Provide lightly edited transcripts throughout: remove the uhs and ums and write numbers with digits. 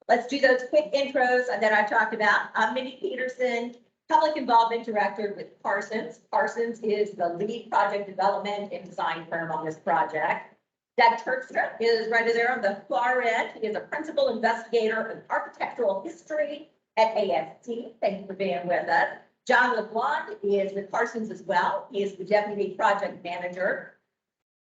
let's do those quick intros that I talked about. I'm Mindy Peterson, Public Involvement Director with Parsons. Parsons is the lead project development and design firm on this project. Doug Terpstra is right there on the far end. He is a principal investigator in architectural history at AST. Thank you for being with us. John LeBlanc is with Parsons as well. He is the deputy project manager.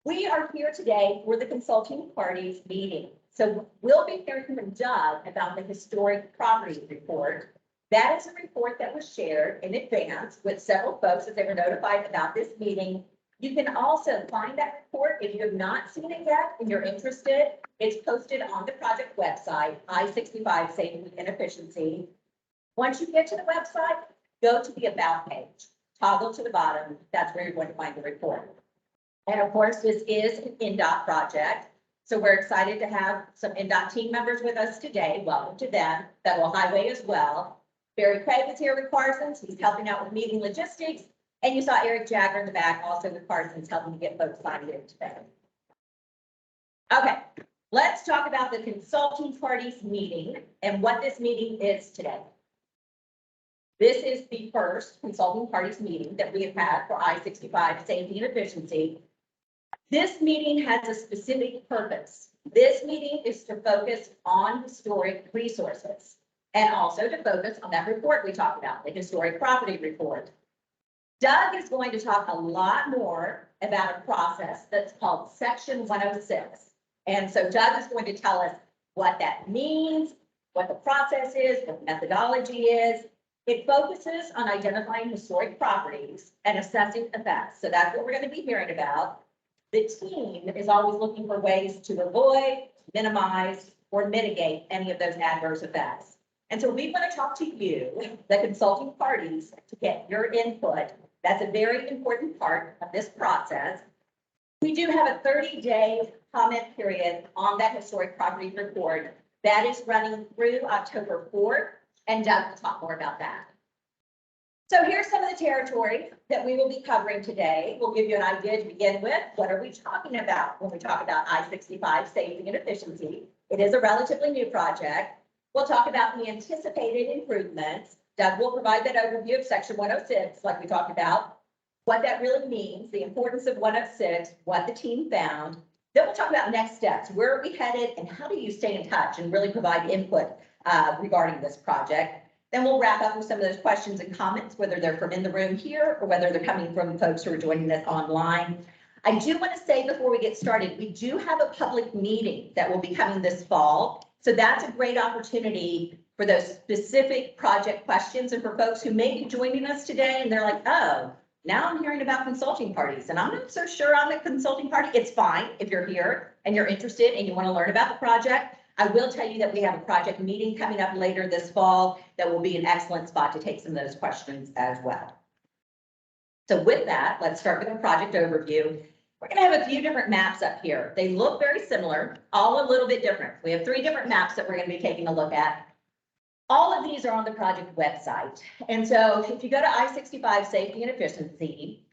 We are here today for the consulting parties meeting. So we'll be hearing from Doug about the historic property report. That is a report that was shared in advance with several folks as they were notified about this meeting. You can also find that report if you have not seen it yet and you're interested. It's posted on the project website, I-65 Safety and Efficiency. Once you get to the website, go to the About page, toggle to the bottom. That's where you're going to find the report. And of course, this is an NDOT project. So we're excited to have some NDOT team members with us today. Welcome to them. Federal Highway as well. Barry Craig is here with Parsons. He's helping out with meeting logistics. And you saw Eric Jagger in the back, also with Parsons, helping to get folks signed in today. Okay, let's talk about the consulting parties meeting and what this meeting is today. This is the first consulting parties meeting that we have had for I-65 Safety and Efficiency. This meeting has a specific purpose. This meeting is to focus on historic resources and also to focus on that report we talked about, the historic property report. Doug is going to talk a lot more about a process that's called Section 106. And so Doug is going to tell us what that means, what the process is, what the methodology is. It focuses on identifying historic properties and assessing effects. So that's what we're going to be hearing about. The team is always looking for ways to avoid, minimize, or mitigate any of those adverse effects. And so we want to talk to you, the consulting parties, to get your input. That's a very important part of this process. We do have a 30-day comment period on that historic property report. That is running through October 4th, and Doug will talk more about that. So here's some of the territory that we will be covering today. We'll give you an idea to begin with. What are we talking about when we talk about I-65 safety and efficiency? It is a relatively new project. We'll talk about the anticipated improvements. Doug will provide that overview of Section 106, like we talked about, what that really means, the importance of 106, what the team found. Then we'll talk about next steps. Where are we headed and how do you stay in touch and really provide input regarding this project? Then we'll wrap up with some of those questions and comments, whether they're from in the room here or whether they're coming from folks who are joining us online. I do want to say before we get started, we do have a public meeting that will be coming this fall. So that's a great opportunity for those specific project questions and for folks who may be joining us today and they're like, oh, now I'm hearing about consulting parties and I'm not so sure I'm a consulting party. It's fine if you're here and you're interested and you want to learn about the project. I will tell you that we have a project meeting coming up later this fall that will be an excellent spot to take some of those questions as well. So with that, let's start with a project overview. We're going to have a few different maps up here. They look very similar, all a little bit different. We have 3 different maps that we're going to be taking a look at. All of these are on the project website. And so if you go to I-65 Safety and Efficiency,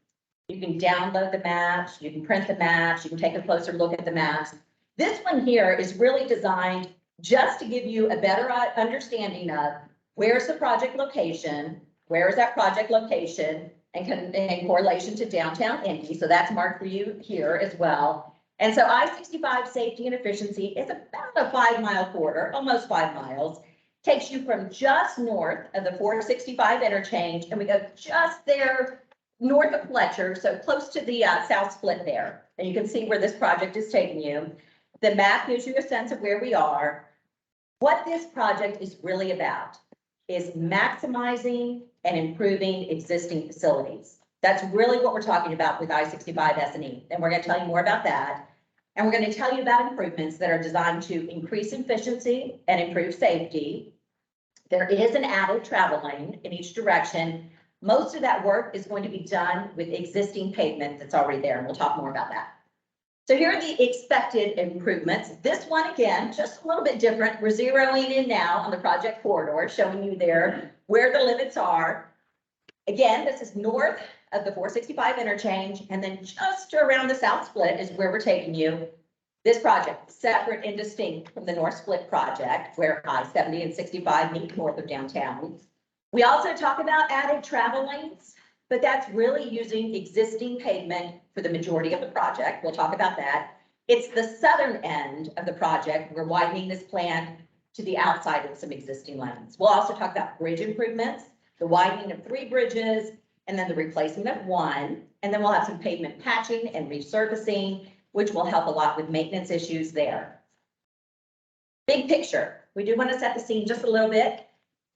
you can download the maps, you can print the maps, you can take a closer look at the maps. This one here is really designed just to give you a better understanding of where's the project location, where is that project location, and in correlation to downtown Indy. So that's marked for you here as well. And so I-65 Safety and Efficiency is about a 5-mile corridor, almost 5 miles. Takes you from just north of the 465 interchange, and we go just there north of Fletcher, so close to the south split there. And you can see where this project is taking you. The map gives you a sense of where we are. What this project is really about is maximizing and improving existing facilities. That's really what we're talking about with I-65 S&E, and we're going to tell you more about that. And we're going to tell you about improvements that are designed to increase efficiency and improve safety. There is an added travel lane in each direction. Most of that work is going to be done with existing pavement that's already there, and we'll talk more about that. So here are the expected improvements. This one, again, just a little bit different. We're zeroing in now on the project corridor, showing you there where the limits are. Again, this is north of the 465 interchange, and then just around the south split is where we're taking you. This project is separate and distinct from the North Split project, where I-70 and 65 meet north of downtown. We also talk about added travel lanes, but that's really using existing pavement for the majority of the project. We'll talk about that. It's the southern end of the project. We're widening this plan to the outside of some existing lanes. We'll also talk about bridge improvements, the widening of 3 bridges, and then the replacement of 1. And then we'll have some pavement patching and resurfacing, which will help a lot with maintenance issues there. Big picture, we do want to set the scene just a little bit,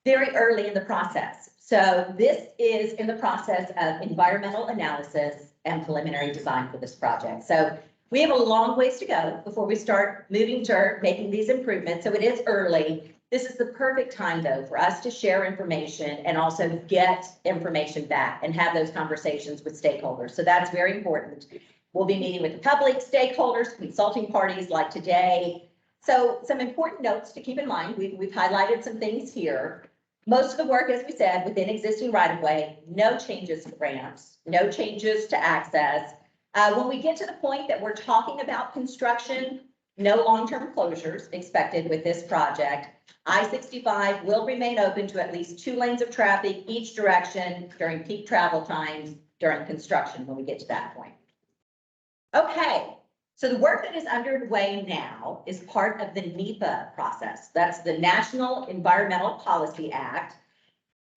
very early in the process. So this is in the process of environmental analysis and preliminary design for this project. So we have a long ways to go before we start moving dirt, making these improvements. So it is early. This is the perfect time, though, for us to share information and also get information back and have those conversations with stakeholders. So that's very important. We'll be meeting with the public, stakeholders, consulting parties like today. So some important notes to keep in mind. We've highlighted some things here. Most of the work, as we said, within existing right-of-way, no changes to ramps, no changes to access. When we get to the point that we're talking about construction, no long-term closures expected with this project. I-65 will remain open to at least 2 lanes of traffic each direction during peak travel times during construction when we get to that point. Okay, so the work that is underway now is part of the NEPA process. That's the National Environmental Policy Act.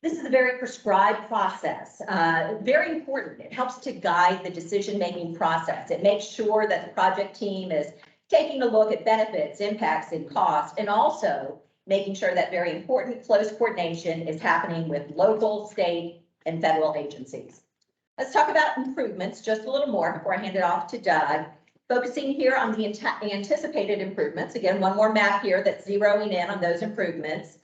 This is a very prescribed process, very important. It helps to guide the decision-making process. It makes sure that the project team is taking a look at benefits, impacts, and costs, and also making sure that very important close coordination is happening with local, state, and federal agencies. Let's talk about improvements just a little more before I hand it off to Doug. Focusing here on the anticipated improvements. Again, one more map here that's zeroing in on those improvements.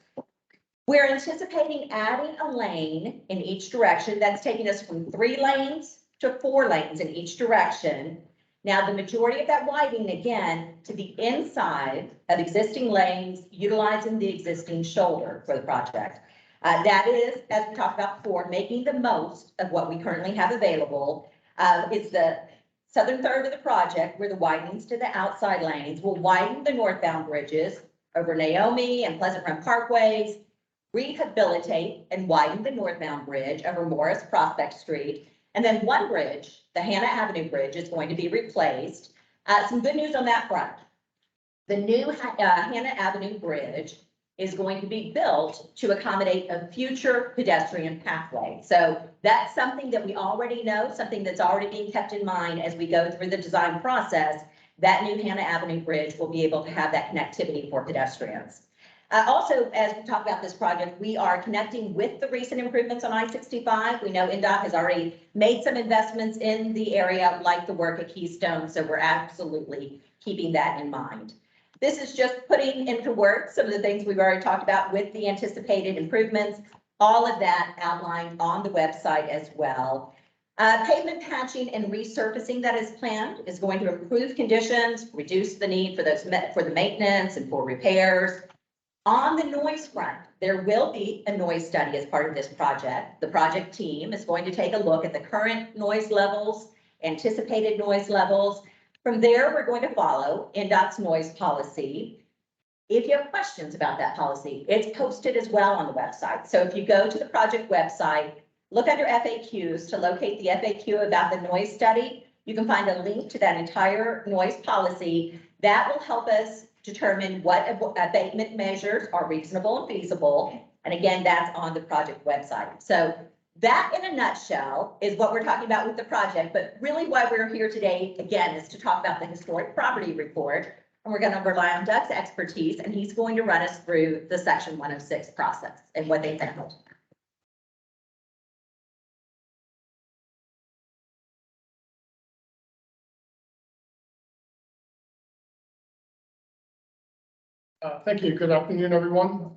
We're anticipating adding a lane in each direction. That's taking us from 3 lanes to 4 lanes in each direction. Now, the majority of that widening, again, to the inside of existing lanes, utilizing the existing shoulder for the project. That is, as we talked about before, making the most of what we currently have available. It's the southern third of the project where the widenings to the outside lanes will widen the northbound bridges over Naomi and Pleasant Run Parkways, rehabilitate and widen the northbound bridge over Morris Prospect Street. And then one bridge, the Hannah Avenue Bridge, is going to be replaced. Some good news on that front. The new Hannah Avenue Bridge is going to be built to accommodate a future pedestrian pathway. So that's something that we already know, something that's already being kept in mind as we go through the design process. That new Hannah Avenue Bridge will be able to have that connectivity for pedestrians. Also, as we talk about this project, we are connecting with the recent improvements on I-65. We know NDOT has already made some investments in the area, like the work at Keystone, so we're absolutely keeping that in mind. This is just putting into work some of the things we've already talked about with the anticipated improvements, all of that outlined on the website as well. Pavement patching and resurfacing that is planned is going to improve conditions, reduce the need for the maintenance and for repairs. On the noise front, there will be a noise study as part of this project. The project team is going to take a look at the current noise levels, anticipated noise levels. From there, we're going to follow NDOT's noise policy. If you have questions about that policy, it's posted as well on the website. So if you go to the project website, look under FAQs to locate the FAQ about the noise study. You can find a link to that entire noise policy. That will help us determine what abatement measures are reasonable and feasible. And again, that's on the project website. So that in a nutshell is what we're talking about with the project, but really why we're here today, again, is to talk about the historic property report. And we're going to rely on Doug's expertise, and he's going to run us through the Section 106 process and what they found. Thank you. Good afternoon, everyone.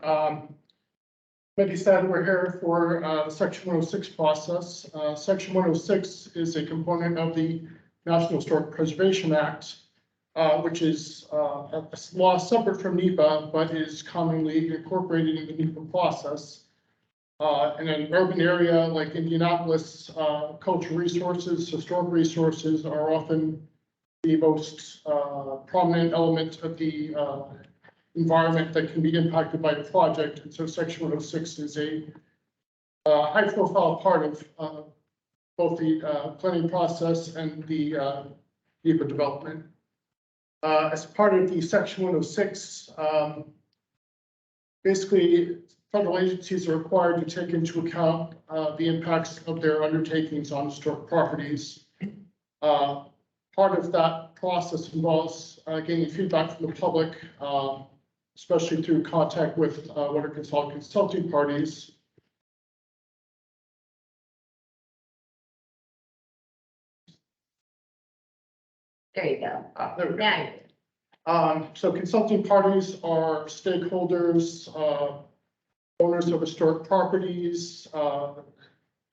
Like you said, we're here for the Section 106 process. Section 106 is a component of the National Historic Preservation Act, which is a law separate from NEPA, but is commonly incorporated in the NEPA process. In an urban area like Indianapolis, cultural resources, historic resources are often the most prominent element of the environment that can be impacted by the project. And so section 106 is a high profile part of both the planning process and the NEPA development. As part of the section 106, basically federal agencies are required to take into account the impacts of their undertakings on historic properties. Part of that process involves gaining feedback from the public, especially through contact with what are called consulting parties. There you go. There we go. Now you're So consulting parties are stakeholders, owners of historic properties,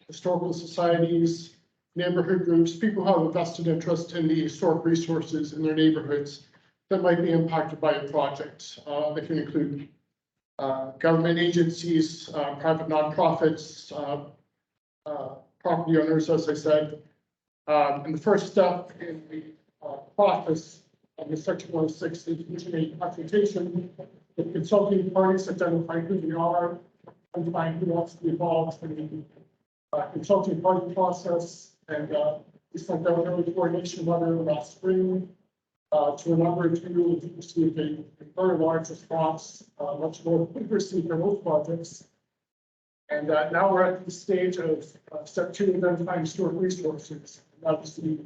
historical societies, neighborhood groups, people who have a vested interest in the historic resources in their neighborhoods that might be impacted by a project. They can include government agencies, private nonprofits, property owners, as I said. And the first step in the process of the section 106 is usually a consultation with consulting parties, identify who they are, identifying who wants to be involved in the consulting party process. And we sent out early coordination letter last spring to a number of you who received a very large response, much more than we've received for most projects. And now we're at the stage of step 2, identifying historic resources. And that's the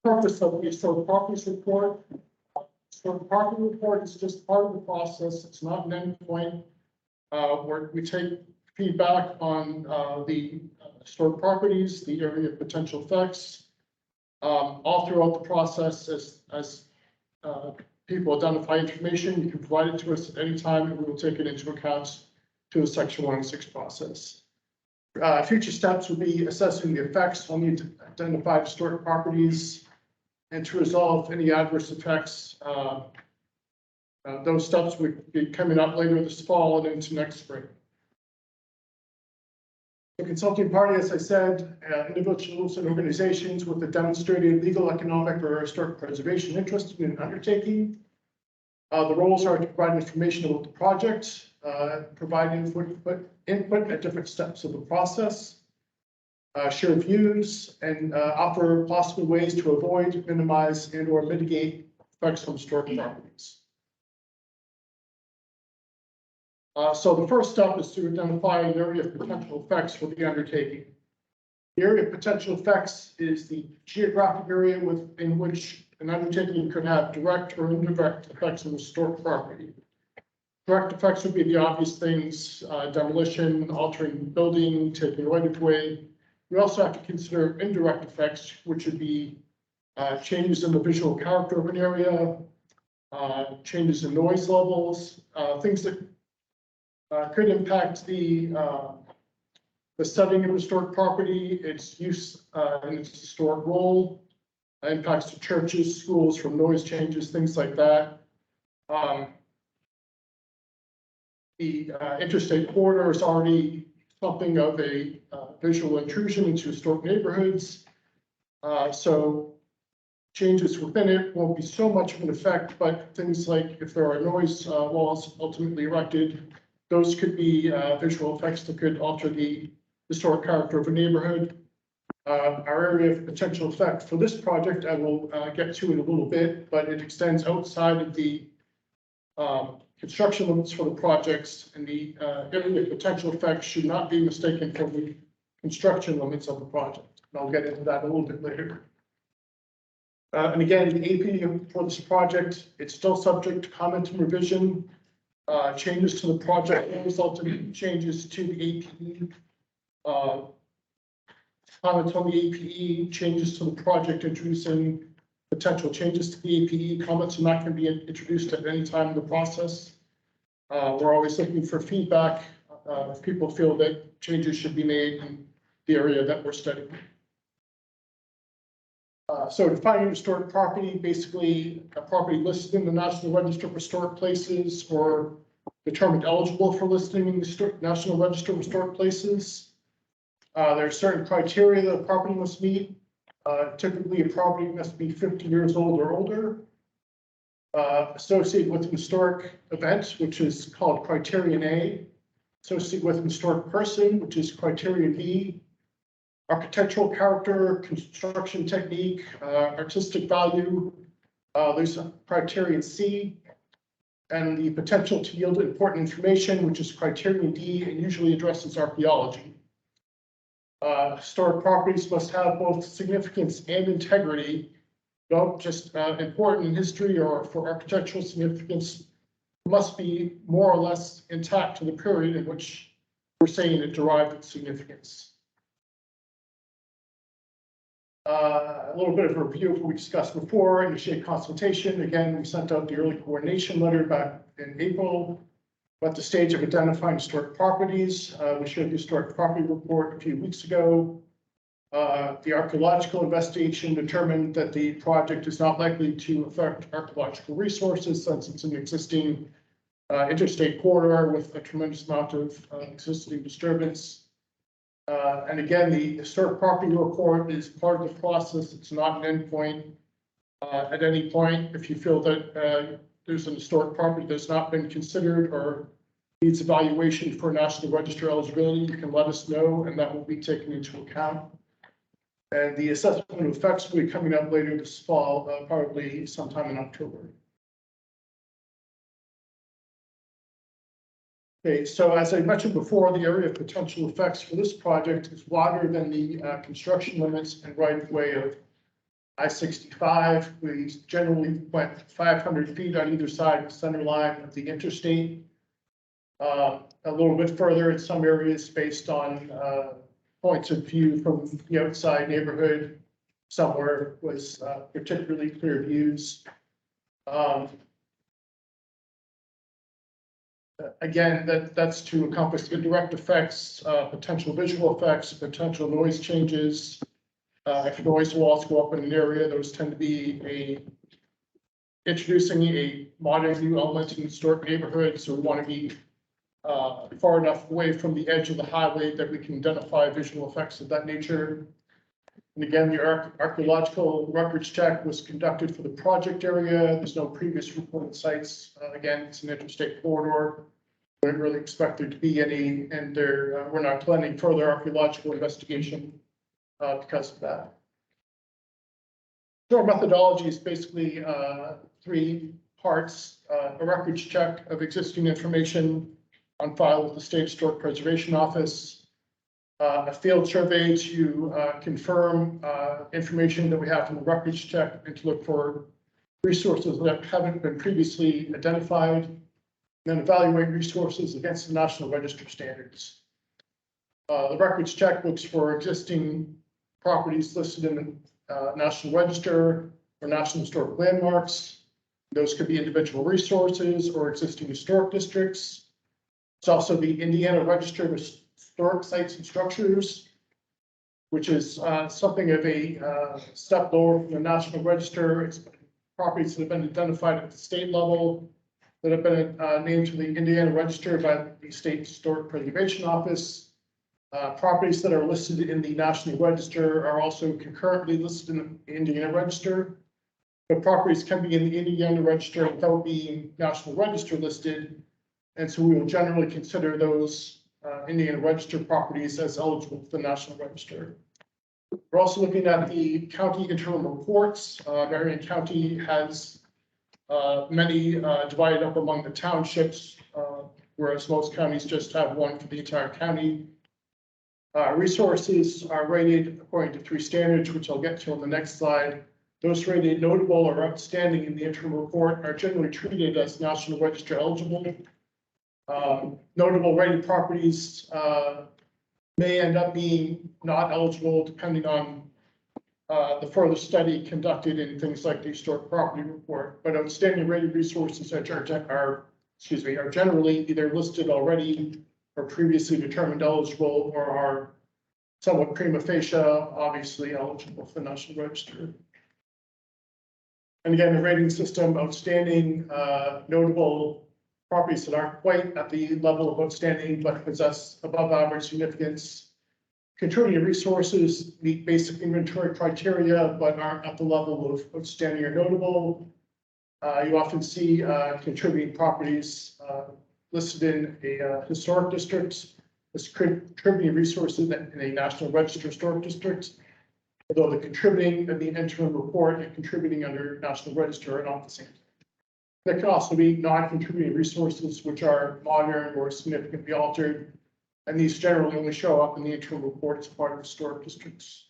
purpose of the historic properties report. Historic property report is just part of the process. It's not an end point where we take feedback on the historic properties, the area of potential effects, all throughout the process. As people identify information, you can provide it to us at any time, and we will take it into account to the section 106 process. Future steps will be assessing the effects on the identified historic properties and to resolve any adverse effects. Those steps will be coming up later this fall and into next spring. The consulting party, as I said, individuals and organizations with a demonstrated legal, economic, or historic preservation interest in an undertaking. The roles are to provide information about the project, provide input at different steps of the process, share views, and offer possible ways to avoid, minimize, and or mitigate effects on historic properties. So the first step is to identify an area of potential effects for the undertaking. The area of potential effects is the geographic area in which an undertaking could have direct or indirect effects on the historic property. Direct effects would be the obvious things, demolition, altering building, taking right of way. We also have to consider indirect effects, which would be changes in the visual character of an area, changes in noise levels, things that could impact the setting of historic property, its use and its historic role, impacts to churches, schools from noise changes, things like that. The interstate corridor is already something of a visual intrusion into historic neighborhoods. So changes within it won't be so much of an effect, but things like if there are noise walls ultimately erected, those could be visual effects that could alter the historic character of a neighborhood. Our area of potential effect for this project, I will get to in a little bit, but it extends outside of the construction limits for the projects, and the area of potential effect should not be mistaken for the construction limits of the project. And I'll get into that a little bit later. And again, the AP for this project, it's still subject to comment and revision. Changes to the project will result in changes to the APE. Comments on the APE, changes to the project, introducing potential changes to the APE. Comments are not going to be introduced at any time in the process. We're always looking for feedback if people feel that changes should be made in the area that we're studying. So defining historic property, basically a property listed in the National Register of Historic Places or determined eligible for listing in the National Register of Historic Places. There are certain criteria that a property must meet. Typically, a property must be 50 years old or older. Associated with historic events, which is called criterion A. Associated with historic person, which is criterion B. Architectural character, construction technique, artistic value, there's a criterion C. And the potential to yield important information, which is criterion D, and usually addresses archaeology. Historic properties must have both significance and integrity, not just important in history or for architectural significance, must be more or less intact to the period in which we're saying it derived its significance. A little bit of a review of what we discussed before, initiate consultation. Again, we sent out the early coordination letter back in April. We're at the stage of identifying historic properties. We shared the historic property report a few weeks ago. The archaeological investigation determined that the project is not likely to affect archaeological resources since it's an existing interstate corridor with a tremendous amount of existing disturbance. And again, the historic property report is part of the process. It's not an endpoint. At any point, if you feel that there's an historic property that's not been considered or needs evaluation for National Register eligibility, you can let us know, and that will be taken into account. And the assessment of effects will be coming up later this fall, probably sometime in October. Okay, so as I mentioned before, the area of potential effects for this project is wider than the construction limits and right of way of I-65. We generally went 500 feet on either side of the center line of the interstate. A little bit further in some areas based on points of view from the outside neighborhood. Somewhere was particularly clear views. Again, that's to encompass indirect effects, potential visual effects, potential noise changes. If noise walls go up in an area, those tend to be introducing a modern new element in historic neighborhood. So we want to be far enough away from the edge of the highway that we can identify visual effects of that nature. And again, the archaeological records check was conducted for the project area. There's no previous reported sites. Again, it's an interstate corridor. We don't really expect there to be any, and we're not planning further archaeological investigation because of that. So our methodology is basically 3 parts: a records check of existing information on file with the State Historic Preservation Office, a field survey to confirm information that we have from the records check and to look for resources that haven't been previously identified, and then evaluate resources against the National Register standards. The records check looks for existing properties listed in the National Register or National Historic Landmarks. Those could be individual resources or existing historic districts. It's also the Indiana Register of Historic Sites and Structures, which is something of a step lower from the National Register. It's properties that have been identified at the state level that have been named to the Indiana Register by the State Historic Preservation Office. Properties that are listed in the National Register are also concurrently listed in the Indiana Register. But properties can be in the Indiana Register without being National Register listed. And so we will generally consider those Indiana Register properties as eligible for the National Register. We're also looking at the county interim reports. Marion County has many divided up among the townships, whereas most counties just have one for the entire county. Resources are rated according to 3 standards, which I'll get to on the next slide. Those rated notable or outstanding in the interim report are generally treated as National Register eligible. Notable rated properties may end up being not eligible depending on the further study conducted in things like the historic property report. But outstanding rated resources are generally either listed already or previously determined eligible or are somewhat prima facie obviously eligible for the National Register. And again, the rating system: outstanding, notable, properties that aren't quite at the level of outstanding but possess above average significance, Contributing resources meet basic inventory criteria, but aren't at the level of outstanding or notable. You often see contributing properties listed in a historic district as contributing resources in a National Register historic district. Although the contributing in the interim report and contributing under National Register are not the same. There can also be non-contributing resources which are modern or significantly altered, and these generally only show up in the interim report as part of historic districts.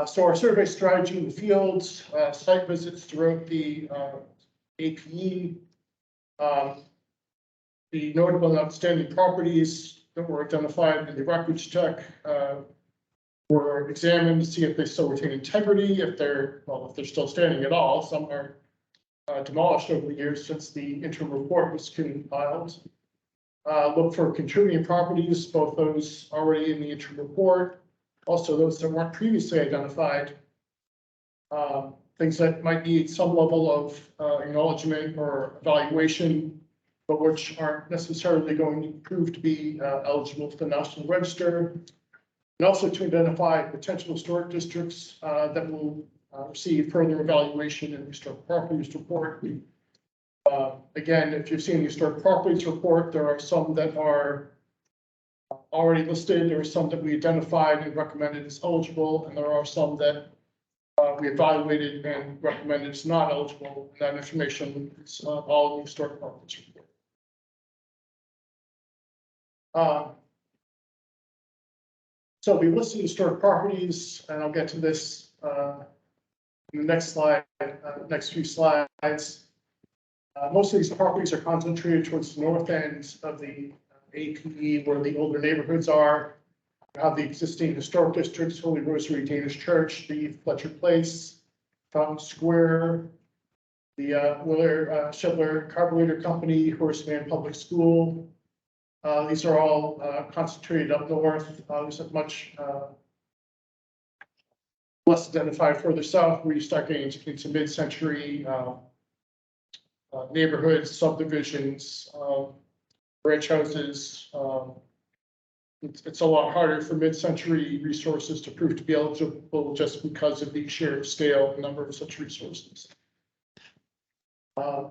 So our survey strategy in the fields, site visits throughout the APE, the notable and outstanding properties that were identified in the records check were examined to see if they still retain integrity, if they're still standing at all. Some are demolished over the years since the interim report was compiled. Look for contributing properties, both those already in the interim report, also those that weren't previously identified. Things that might need some level of acknowledgement or evaluation, but which aren't necessarily going to prove to be eligible for the National Register. And also to identify potential historic districts that will receive further evaluation in the historic properties report. Again, if you've seen the historic properties report, there are some that are already listed. There are some that we identified and recommended as eligible, and there are some that we evaluated and recommended as not eligible. And that information is all in the historic properties report. So we listed historic properties, and I'll get to this in the next slide, next few slides. Most of these properties are concentrated towards the north end of the APE, where the older neighborhoods are. We have the existing historic districts: Holy Rosary Danish Church, the Fletcher Place, Fountain Square, the Willer Shedler Carburetor Company, Horace Mann Public School. These are all concentrated up north. There's a much less identified further south, where you start getting into mid-century neighborhoods, subdivisions, ranch houses. It's a lot harder for mid-century resources to prove to be eligible just because of the sheer scale and number of such resources.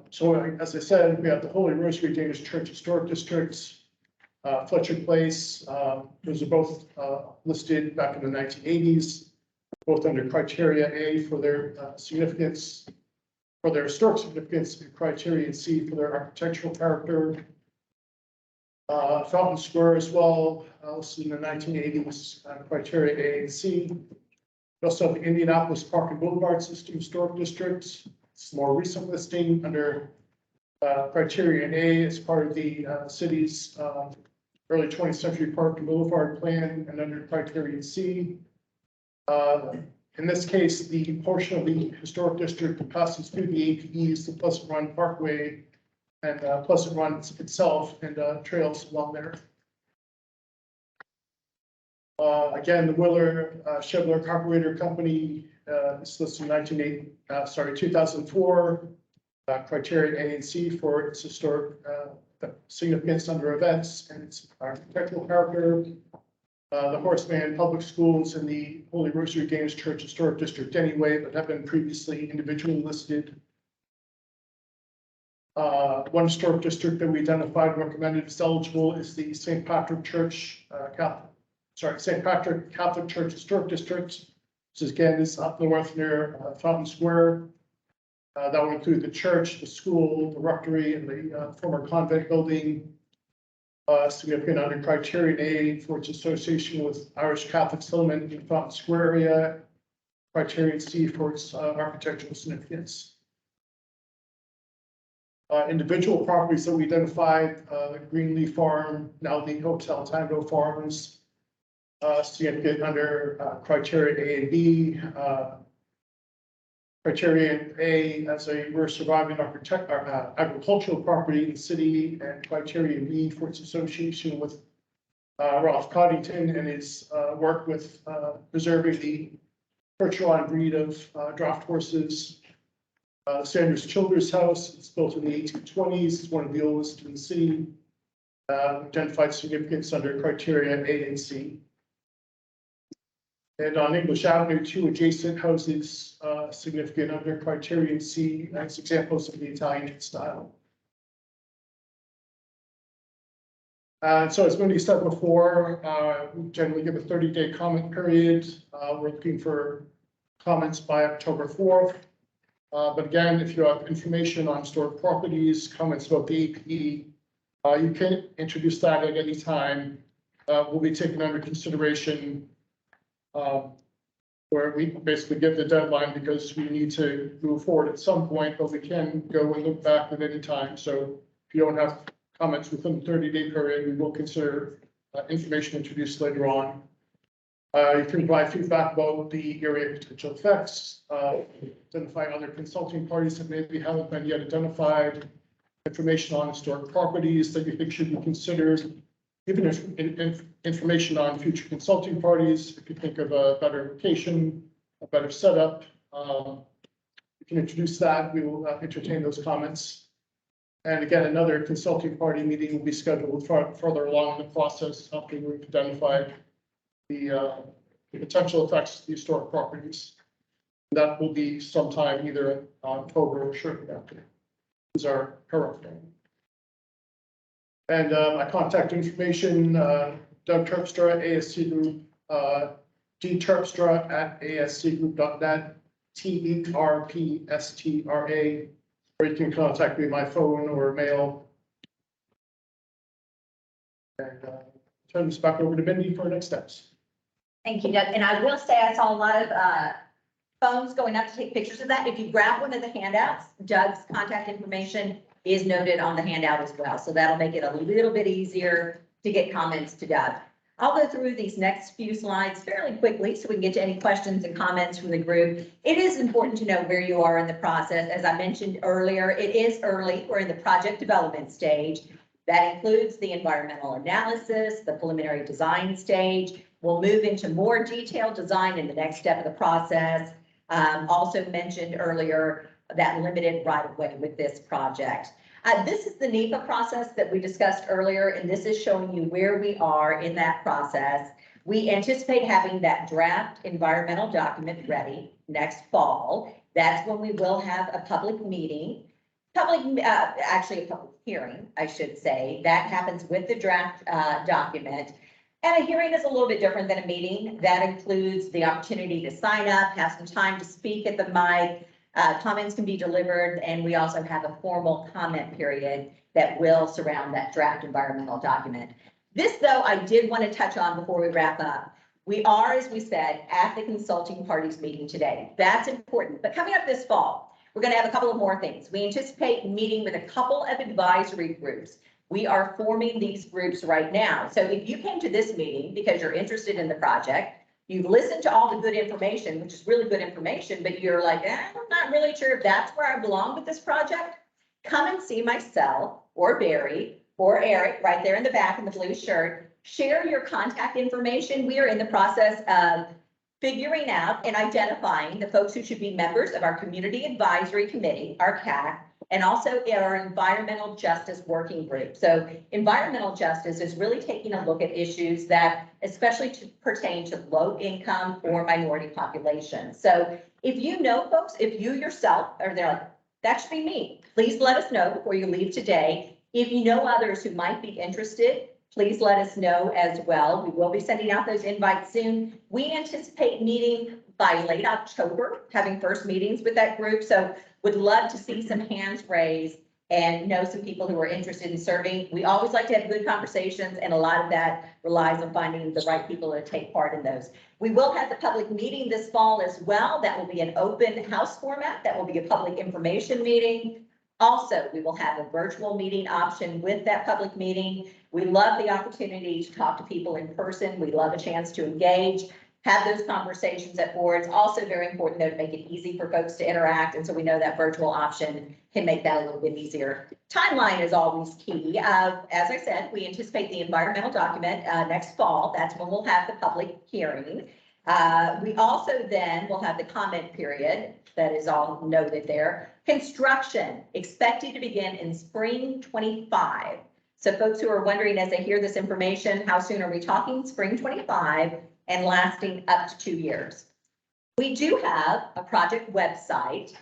So as I said, we have the Holy Rosary Danish Church Historic Districts, Fletcher Place. Those are both listed back in the 1980s, both under criteria A for their significance, for their historic significance, and criteria C for their architectural character. Fountain Square as well, listed in the 1980s, criteria A and C. We also have the Indianapolis Park and Boulevard System Historic District. It's a more recent listing under criterion A as part of the city's early 20th century Park and Boulevard plan, and under criterion C. In this case, the portion of the historic district that passes through the APEs, the Pleasant Run Parkway, and Pleasant Run itself, and trails along there. Again, the Willer Shedler Carburetor Company is listed in 2004. Criteria A and C for its historic significance under events and its architectural character. The Horace Mann Public Schools and the Holy Rosary Danish Church Historic District anyway, but have been previously individually listed. One historic district that we identified and recommended as eligible is the St. Patrick Church St. Patrick Catholic Church Historic District, which is again is up north near Fountain Square. That will include the church, the school, the rectory, and the former convent building. Significant under criterion A for its association with Irish Catholic settlement in the Fountain Square area. Criterion C for its architectural significance. Individual properties that we identified: Greenleaf Farm, now the Hotel Tango Farms. Significant under criteria A and B. Criterion A as a rare surviving agricultural property in the city, and criterion B for its association with Ralph Coddington and his work with preserving the Percheron breed of draft horses. Sanders Childers House, it's built in the 1820s. It's one of the oldest in the city. identified significance under criteria A and C. And on English Avenue, 2 adjacent houses significant under criterion C as examples of the Italian style. So as Wendy said before, we generally give a 30-day comment period. We're looking for comments by October 4th. But again, if you have information on historic properties, comments about the APE, you can introduce that at any time. Will be taken under consideration where we basically give the deadline because we need to move forward at some point, but we can go and look back at any time. So if you don't have comments within the 30-day period, we will consider information introduced later on. You can provide feedback about the area potential effects, identify other consulting parties that maybe haven't been yet identified, information on historic properties that you think should be considered, even information on future consulting parties. If you think of a better location, a better setup, you can introduce that. We will entertain those comments. And again, another consulting party meeting will be scheduled further along in the process after we've identified the potential effects of the historic properties. That will be sometime either in October or shortly after. Is our current plan. And my contact information, Doug Terpstra, ASC Group, dterpstra@ascgroup.net, TERPSTRA, or you can contact me by phone or mail. And turn this back over to Mindy for next steps. Thank you, Doug. And I will say I saw a lot of phones going up to take pictures of that. If you grab one of the handouts, Doug's contact information is noted on the handout as well. So that'll make it a little bit easier to get comments to Doug. I'll go through these next few slides fairly quickly so we can get to any questions and comments from the group. It is important to know where you are in the process. As I mentioned earlier, it is early. We're in the project development stage. That includes the environmental analysis, the preliminary design stage. We'll move into more detailed design in the next step of the process. Also mentioned earlier that limited right of way with this project. This is the NEPA process that we discussed earlier, and this is showing you where we are in that process. We anticipate having that draft environmental document ready next fall. That's when we will have a public meeting, actually a public hearing, I should say. That happens with the draft document. And a hearing is a little bit different than a meeting. That includes the opportunity to sign up, have some time to speak at the mic. Comments can be delivered, and we also have a formal comment period that will surround that draft environmental document. This, though, I did want to touch on before we wrap up. We are, as we said, at the consulting parties meeting today. That's important. But coming up this fall, we're going to have a couple of more things. We anticipate meeting with a couple of advisory groups. We are forming these groups right now. So if you came to this meeting because you're interested in the project, you've listened to all the good information, which is really good information, but you're like, I'm not really sure if that's where I belong with this project, come and see myself or Barry or Eric right there in the back in the blue shirt. Share your contact information. We are in the process of figuring out and identifying the folks who should be members of our Community Advisory Committee, our CAC, and also our Environmental Justice Working Group. So environmental justice is really taking a look at issues that especially pertain to low income or minority populations. So if you know folks, if you yourself are there, like, that should be me, please let us know before you leave today. If you know others who might be interested, please let us know as well. We will be sending out those invites soon. We anticipate meeting by late October, having first meetings with that group. So would love to see some hands raised and know some people who are interested in serving. We always like to have good conversations, and a lot of that relies on finding the right people to take part in those. We will have the public meeting this fall as well. That will be an open house format. That will be a public information meeting. Also, we will have a virtual meeting option with that public meeting. We love the opportunity to talk to people in person. We love a chance to engage, have those conversations at boards. Also very important, though, to make it easy for folks to interact. And so we know that virtual option can make that a little bit easier. Timeline is always key. As I said, we anticipate the environmental document next fall. That's when we'll have the public hearing. We also then will have the comment period that is all noted there. Construction expected to begin in spring 25. So folks who are wondering as they hear this information, how soon are we talking? Spring 25 and lasting up to 2 years. We do have a project website.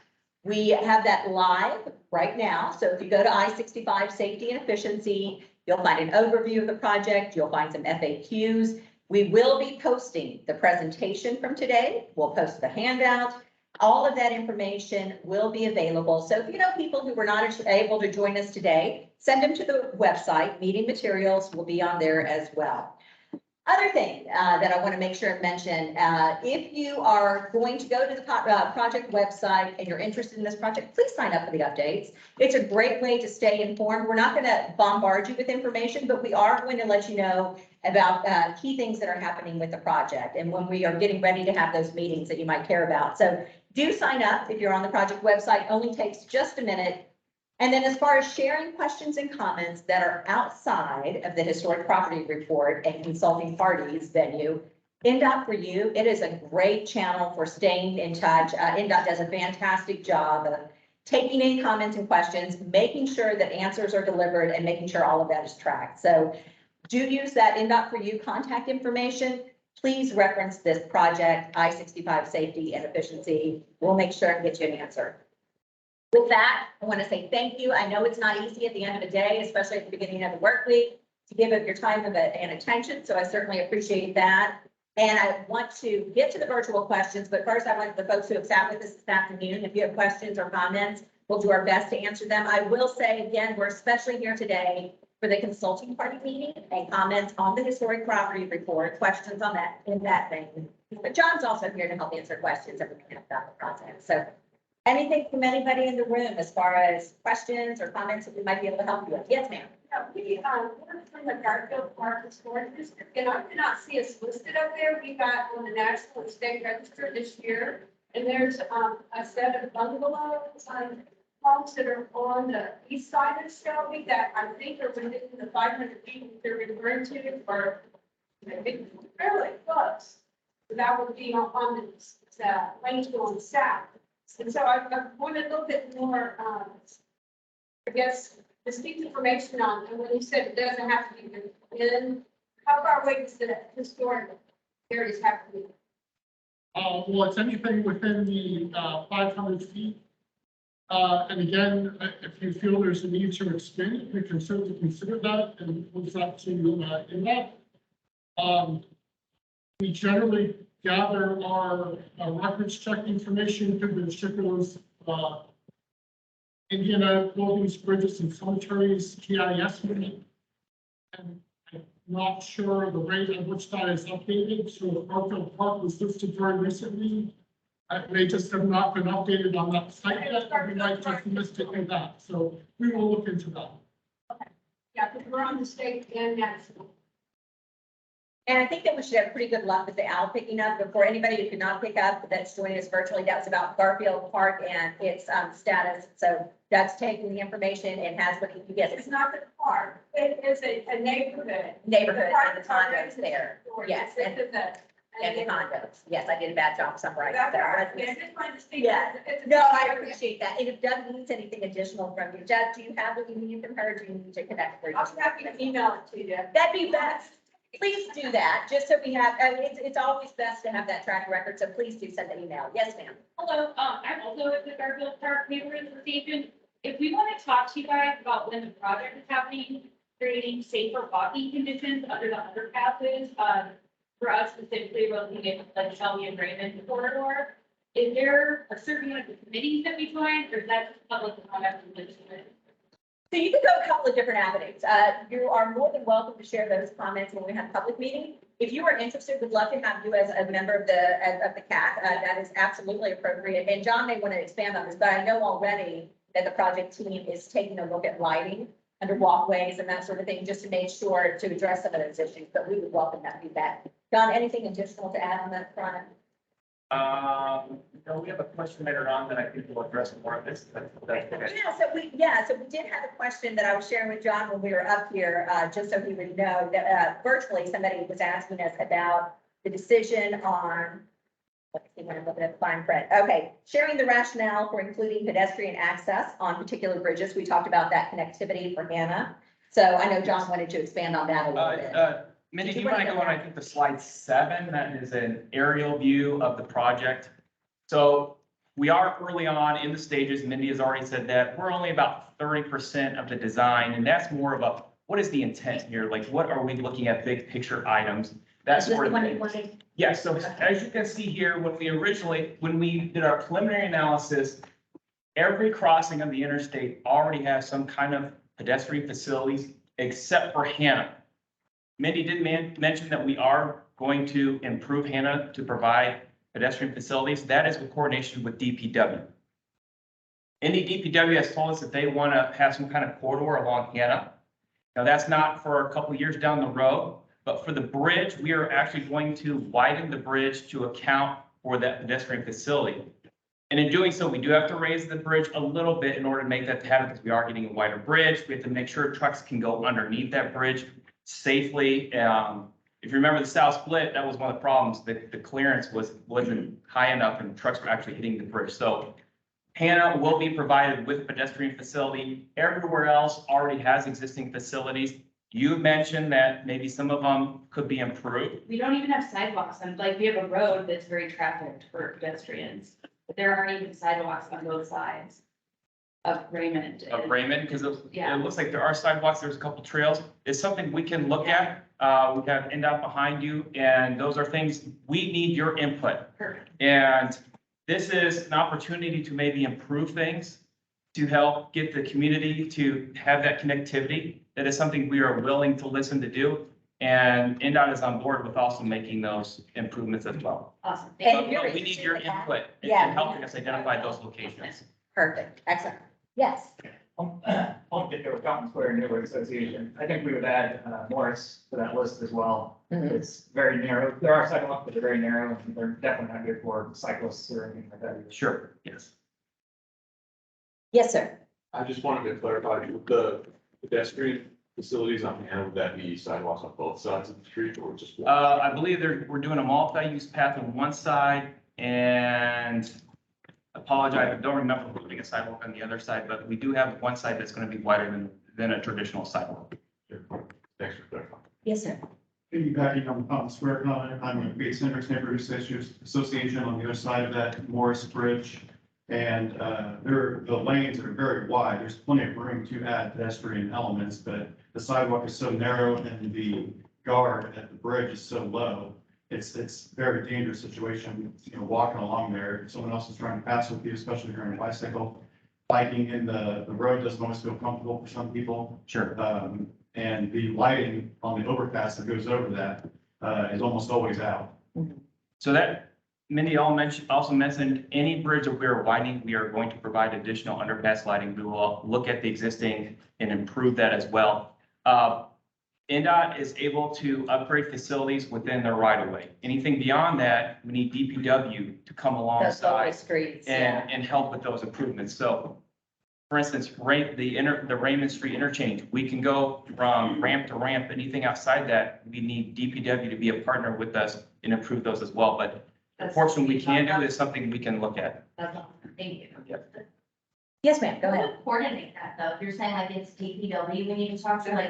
We have that live right now. So if you go to I-65 Safety and Efficiency, you'll find an overview of the project. You'll find some FAQs. We will be posting the presentation from today. We'll post the handout. All of that information will be available. So if you know people who were not able to join us today, send them to the website. Meeting materials will be on there as well. Other thing that I want to make sure and mention, if you are going to go to the project website and you're interested in this project, please sign up for the updates. It's a great way to stay informed. We're not going to bombard you with information, but we are going to let you know about key things that are happening with the project and when we are getting ready to have those meetings that you might care about. So do sign up if you're on the project website. Only takes just a minute. And then as far as sharing questions and comments that are outside of the historic property report and consulting parties venue, NDOT for You, it is a great channel for staying in touch. NDOT does a fantastic job of taking in comments and questions, making sure that answers are delivered and making sure all of that is tracked. So do use that NDOT for You contact information. Please reference this project, I-65 Safety and Efficiency. We'll make sure and get you an answer. With that, I want to say thank you. I know it's not easy at the end of the day, especially at the beginning of the work week, to give up your time and attention. So I certainly appreciate that. And I want to get to the virtual questions, but first I want the folks who have sat with us this afternoon, if you have questions or comments, we'll do our best to answer them. I will say again, we're especially here today for the consulting party meeting and comments on the historic property report, questions on that in that vein. But John's also here to help answer questions that we can have about the project. So anything from anybody in the room as far as questions or comments that we might be able to help you with? Yes, ma'am. Yeah, we, we're from the Garfield Park Historic District, and I did not see us listed up there. We got on the National and State Register this year. And there's, a set of bungalows on homes that are on the east side of Shelby that I think are within the 500 feet that they're referring to, or I think fairly close. So that would be on the, range going south. And so I want a little bit more, I guess, distinct information on, and when you said it doesn't have to be in, how far away does the historic areas have to be? Well, it's anything within the 500 feet. And again, if you feel there's a need to expand, we can certainly consider that and what's up to in that. We generally gather our records check information through the Chico's Indiana Buildings, Bridges, and Cemeteries GIS unit. And I'm not sure the rate at which that is updated. So if Garfield Park was listed very recently, it may just have not been updated on that site yet, or we might just missed it in that. So we will look into that. Yeah, because we're on the state and national. And I think that we should have pretty good luck with the owl picking up. But for anybody who could not pick up that's joining us virtually, that's about Garfield Park and its status. So Doug's taking the information and has what he gets. It's not the park, it is a neighborhood. Neighborhood and the condos there. Yes, It's and the the condos. Yes, I did a bad job summarizing That's that. right. Yeah, just wanted to speak. Yeah. It's a- No, I appreciate that. And if Doug needs anything additional from you, Doug, do you have what you need from her? Do you need to connect? I'm happy to email it to you. That'd be best. Please do that, just so we have, it's always best to have that track record, so please do send an email. Yes, ma'am. Hello, I'm also at the Garfield Park Neighborhood Association. If we want to talk to you guys about when the project is happening, creating safer walking conditions under the underpasses, for us specifically, we're looking at like Shelby and Raymond corridor. Is there a certain amount of committees that we join, or is that just public comment? So you can go a couple of different avenues. You are more than welcome to share those comments when we have a public meeting. If you are interested, we'd love to have you as a member of the CAC. That is absolutely appropriate. And John may want to expand on this, but I know already that the project team is taking a look at lighting under walkways and that sort of thing, just to make sure to address some of those issues. But we would welcome that feedback. John, anything additional to add on that front? No, we have a question later on that I think will address more of this. That's okay. So we did have a question that I was sharing with John when we were up here, just so he would know that virtually somebody was asking us about the decision on, let's see when I'm looking at the fine print. Okay, sharing the rationale for including pedestrian access on particular bridges. We talked about that connectivity for Hannah. So I know John wanted to expand on that a little bit. Mindy, Did do you you want wanna to go go on, I think, the slide 7, that is an aerial view of the project. So we are early on in the stages. Mindy has already said that we're only about 30% of the design, and that's more of a, what is the intent here? Like, what are we looking at, big picture items? That's Is this sort the of. one you wanted? Yes, so as you can see here, when we did our preliminary analysis, every crossing of the interstate already has some kind of pedestrian facilities except for Hannah. Mindy did mention that we are going to improve Hannah to provide pedestrian facilities. That is in coordination with DPW. Indy DPW has told us that they want to have some kind of corridor along Hannah. Now, that's not for a couple of years down the road, but for the bridge, we are actually going to widen the bridge to account for that pedestrian facility. And in doing so, we do have to raise the bridge a little bit in order to make that happen, because we are getting a wider bridge. We have to make sure trucks can go underneath that bridge safely. If you remember the South Split, that was one of the problems. The clearance wasn't high enough and trucks were actually hitting the bridge. So Hannah will be provided with a pedestrian facility. Everywhere else already has existing facilities. You mentioned that maybe some of them could be improved. We don't even have sidewalks, and like, we have a road that's very trafficked for pedestrians, but there aren't even sidewalks on both sides of Raymond. Of Raymond, because it Yeah. looks like there are sidewalks, there's a couple trails. It's something we can look at. We have NDOT behind you, and those are things, we need your input. Perfect. And this is an opportunity to maybe improve things, to help get the community to have that connectivity. That is something we are willing to listen to do. And NDOT is on board with also making those improvements as well. Awesome. And Thank you. you're But we need your interested in that? input in Yeah. helping us identify those locations. Perfect, excellent. Yes, I'll get to Fountain Square Neighborhood Association. I think we would add Morris to that list as well. Mhm. It's very narrow. There are sidewalks, but they're very narrow, and they're definitely not good for cyclists or anything like that. Sure, yes. yes, sir. I just wanted to clarify, with the pedestrian facilities on hand, would that be sidewalks on both sides of the street or just one? I believe we're doing a multi-use path on one side, and apologize, I don't remember if we're putting a sidewalk on the other side, but we do have one side that's going to be wider than a traditional sidewalk. Thanks for clarifying. Yes, sir. Piggybacking on the Fountain Square comment, I'm with Great Cinders Neighborhood Association on the other side of that Morris Bridge. And the lanes are very wide. There's plenty of room to add pedestrian elements, but the sidewalk is so narrow and the guard at the bridge is so low. It's very dangerous situation, walking along there. If someone else is trying to pass with you, especially during a bicycle. Biking in the road doesn't always feel comfortable for some people. Sure. And the lighting on the overpass that goes over that is almost always out. So that, Mindy also mentioned any bridge that we are widening, we are going to provide additional underpass lighting. We will look at the existing and improve that as well. NDOT is able to upgrade facilities within their right of way. Anything beyond that, we need DPW to come Those alongside local streets, yeah. and help with those improvements. So for instance, the Raymond Street interchange, we can go from ramp to ramp. Anything outside that, we need DPW to be a partner with us and improve those as well. But That's- unfortunately, we can do is something we can look at. That's awesome. Thank you. Yes, ma'am, go Who ahead. would coordinate that though? If you're saying like it's DPW, we need to talk to like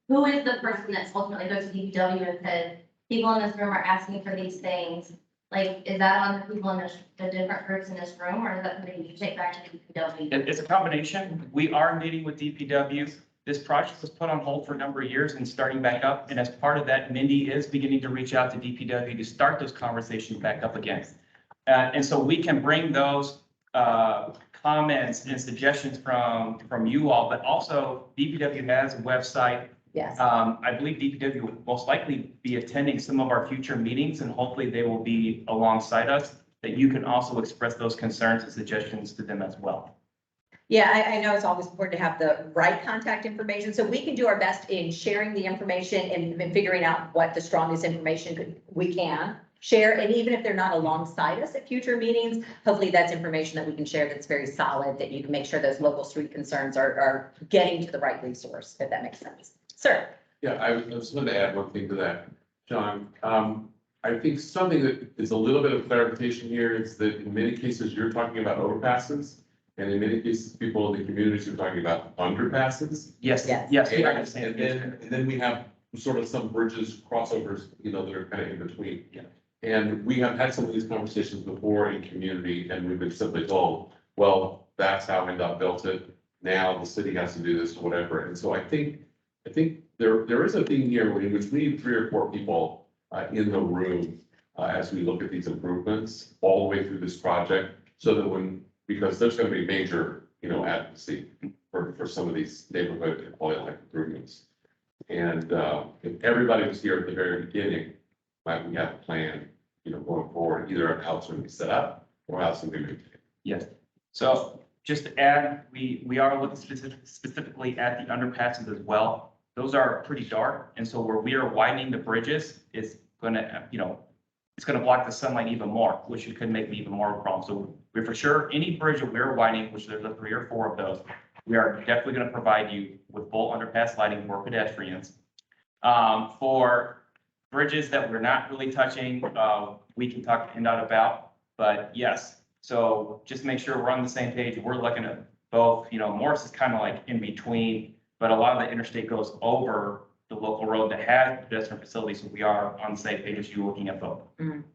who is the person that's ultimately goes to DPW and says, people in this room are asking for these things? Like, is that on the people in the different groups in this room, or is that something you take back to DPW? It's a combination. We are meeting with DPW. This project was put on hold for a number of years and starting back up. And as part of that, Mindy is beginning to reach out to DPW to start those conversations back up again. And so we can bring those comments and suggestions from you all, but also DPW has a website. Yes, I believe DPW will most likely be attending some of our future meetings, and hopefully they will be alongside us, that you can also express those concerns and suggestions to them as well. yeah, I know it's always important to have the right contact information, so we can do our best in sharing the information and figuring out what the strongest information we can share, and even if they're not alongside us at future meetings, hopefully that's information that we can share that's very solid, that you can make sure those local street concerns are getting to the right resource, if that makes sense. Sir? Yeah, I was going to add one thing to that, John. I think something that is a little bit of clarification here is that in many cases, you're talking about overpasses. And in many cases, people in the communities are talking about underpasses. Yes, Yes. yes. we And understand. then we have sort of some bridges, crossovers, that are kind of in between. Yeah. And we have had some of these conversations before in community, and we've been simply told, well, that's how NDOT built it. Now the city has to do this, whatever. And so I think there is a theme here in which we need 3 or 4 people in the room as we look at these improvements all the way through this project, so that because there's gonna be major, advocacy for some of these neighborhood and quality of life improvements. And if everybody was here at the very beginning, might we have a plan, going forward, either how it's gonna be set up or how it's gonna be maintained. Yes. So just to add, we are looking specifically at the underpasses as well. Those are pretty dark. And so where we are widening the bridges, it's gonna, it's gonna block the sunlight even more, which could make it even more of a problem. So we're for sure, any bridge that we're widening, which there's 3 or 4 of those, we are definitely gonna provide you with full underpass lighting for pedestrians. For bridges that we're not really touching, we can talk to NDOT about, but yes. So just make sure we're on the same page. We're looking at both, Morris is kind of like in between, but a lot of the interstate goes over the local road that has pedestrian facilities. So we are on the same page as you looking at both.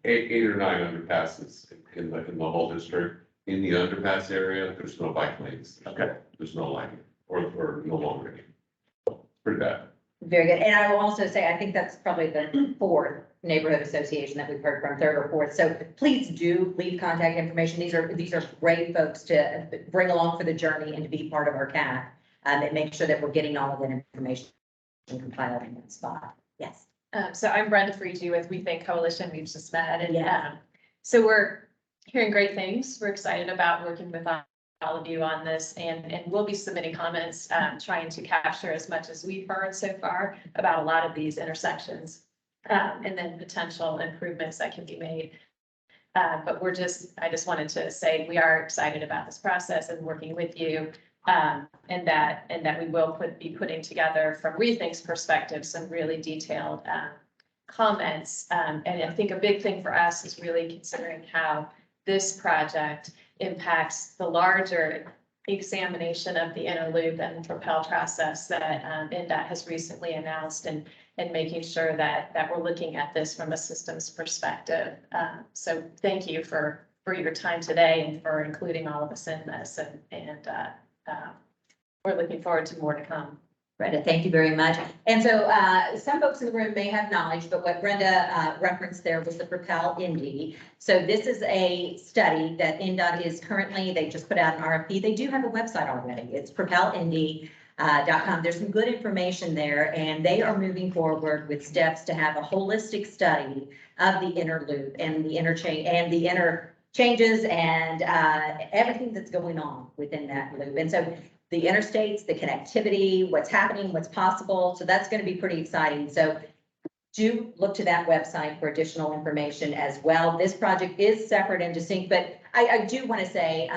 8 or 9 underpasses in the whole district. In the underpass area, there's no bike lanes. Okay. There's no lighting or no longer any. Pretty bad. Very good. And I will also say, I think that's probably the 4th neighborhood association that we've heard from, 3rd or 4th. So please do leave contact information. These are great folks to bring along for the journey and to be part of our CAT. And make sure that we're getting all of that information compiled in one spot. Yes. So I'm Brenda Friede with We Think Coalition. We've just met and, Yeah. So we're hearing great things. We're excited about working with all of you on this and we'll be submitting comments, trying to capture as much as we've heard so far about a lot of these intersections. And then potential improvements that can be made. But I just wanted to say we are excited about this process and working with you. And that we will be putting together from Rethink's perspective, some really detailed comments. And I think a big thing for us is really considering how this project impacts the larger examination of the inner loop and Propel process that NDOT has recently announced and making sure that we're looking at this from a systems perspective. So thank you for your time today and for including all of us in this and we're looking forward to more to come. Brenda, thank you very much. And so some folks in the room may have knowledge, but what Brenda referenced there was the Propel Indy. So this is a study that NDOT is currently, they just put out an RFP. They do have a website already. It's propelindy.com. There's some good information there, and they are moving forward with steps to have a holistic study of the inner loop and the interchange and the interchanges and everything that's going on within that loop. And so the interstates, the connectivity, what's happening, what's possible. So that's going to be pretty exciting. So do look to that website for additional information as well. This project is separate and distinct, but I do want to say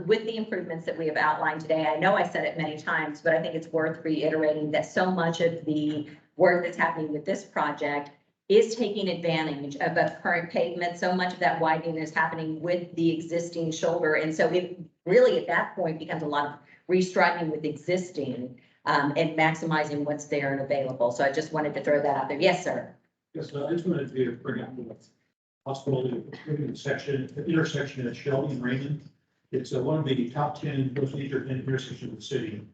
with the improvements that we have outlined today, I know I said it many times, but I think it's worth reiterating that so much of the work that's happening with this project is taking advantage of a current pavement. So much of that widening is happening with the existing shoulder. And so it really at that point becomes a lot of restriping with existing and maximizing what's there and available. So I just wanted to throw that out there. Yes, sir. Yes, so I just wanted to bring up the possibility of improving the intersection at Shelby and Raymond. It's one of the top 10 most major intersections of the city.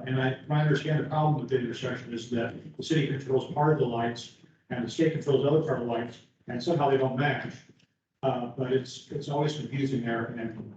And I understand the problem with the intersection is that the city controls part of the lights and the state controls the other part of the lights, and somehow they don't match. But it's always confusing there and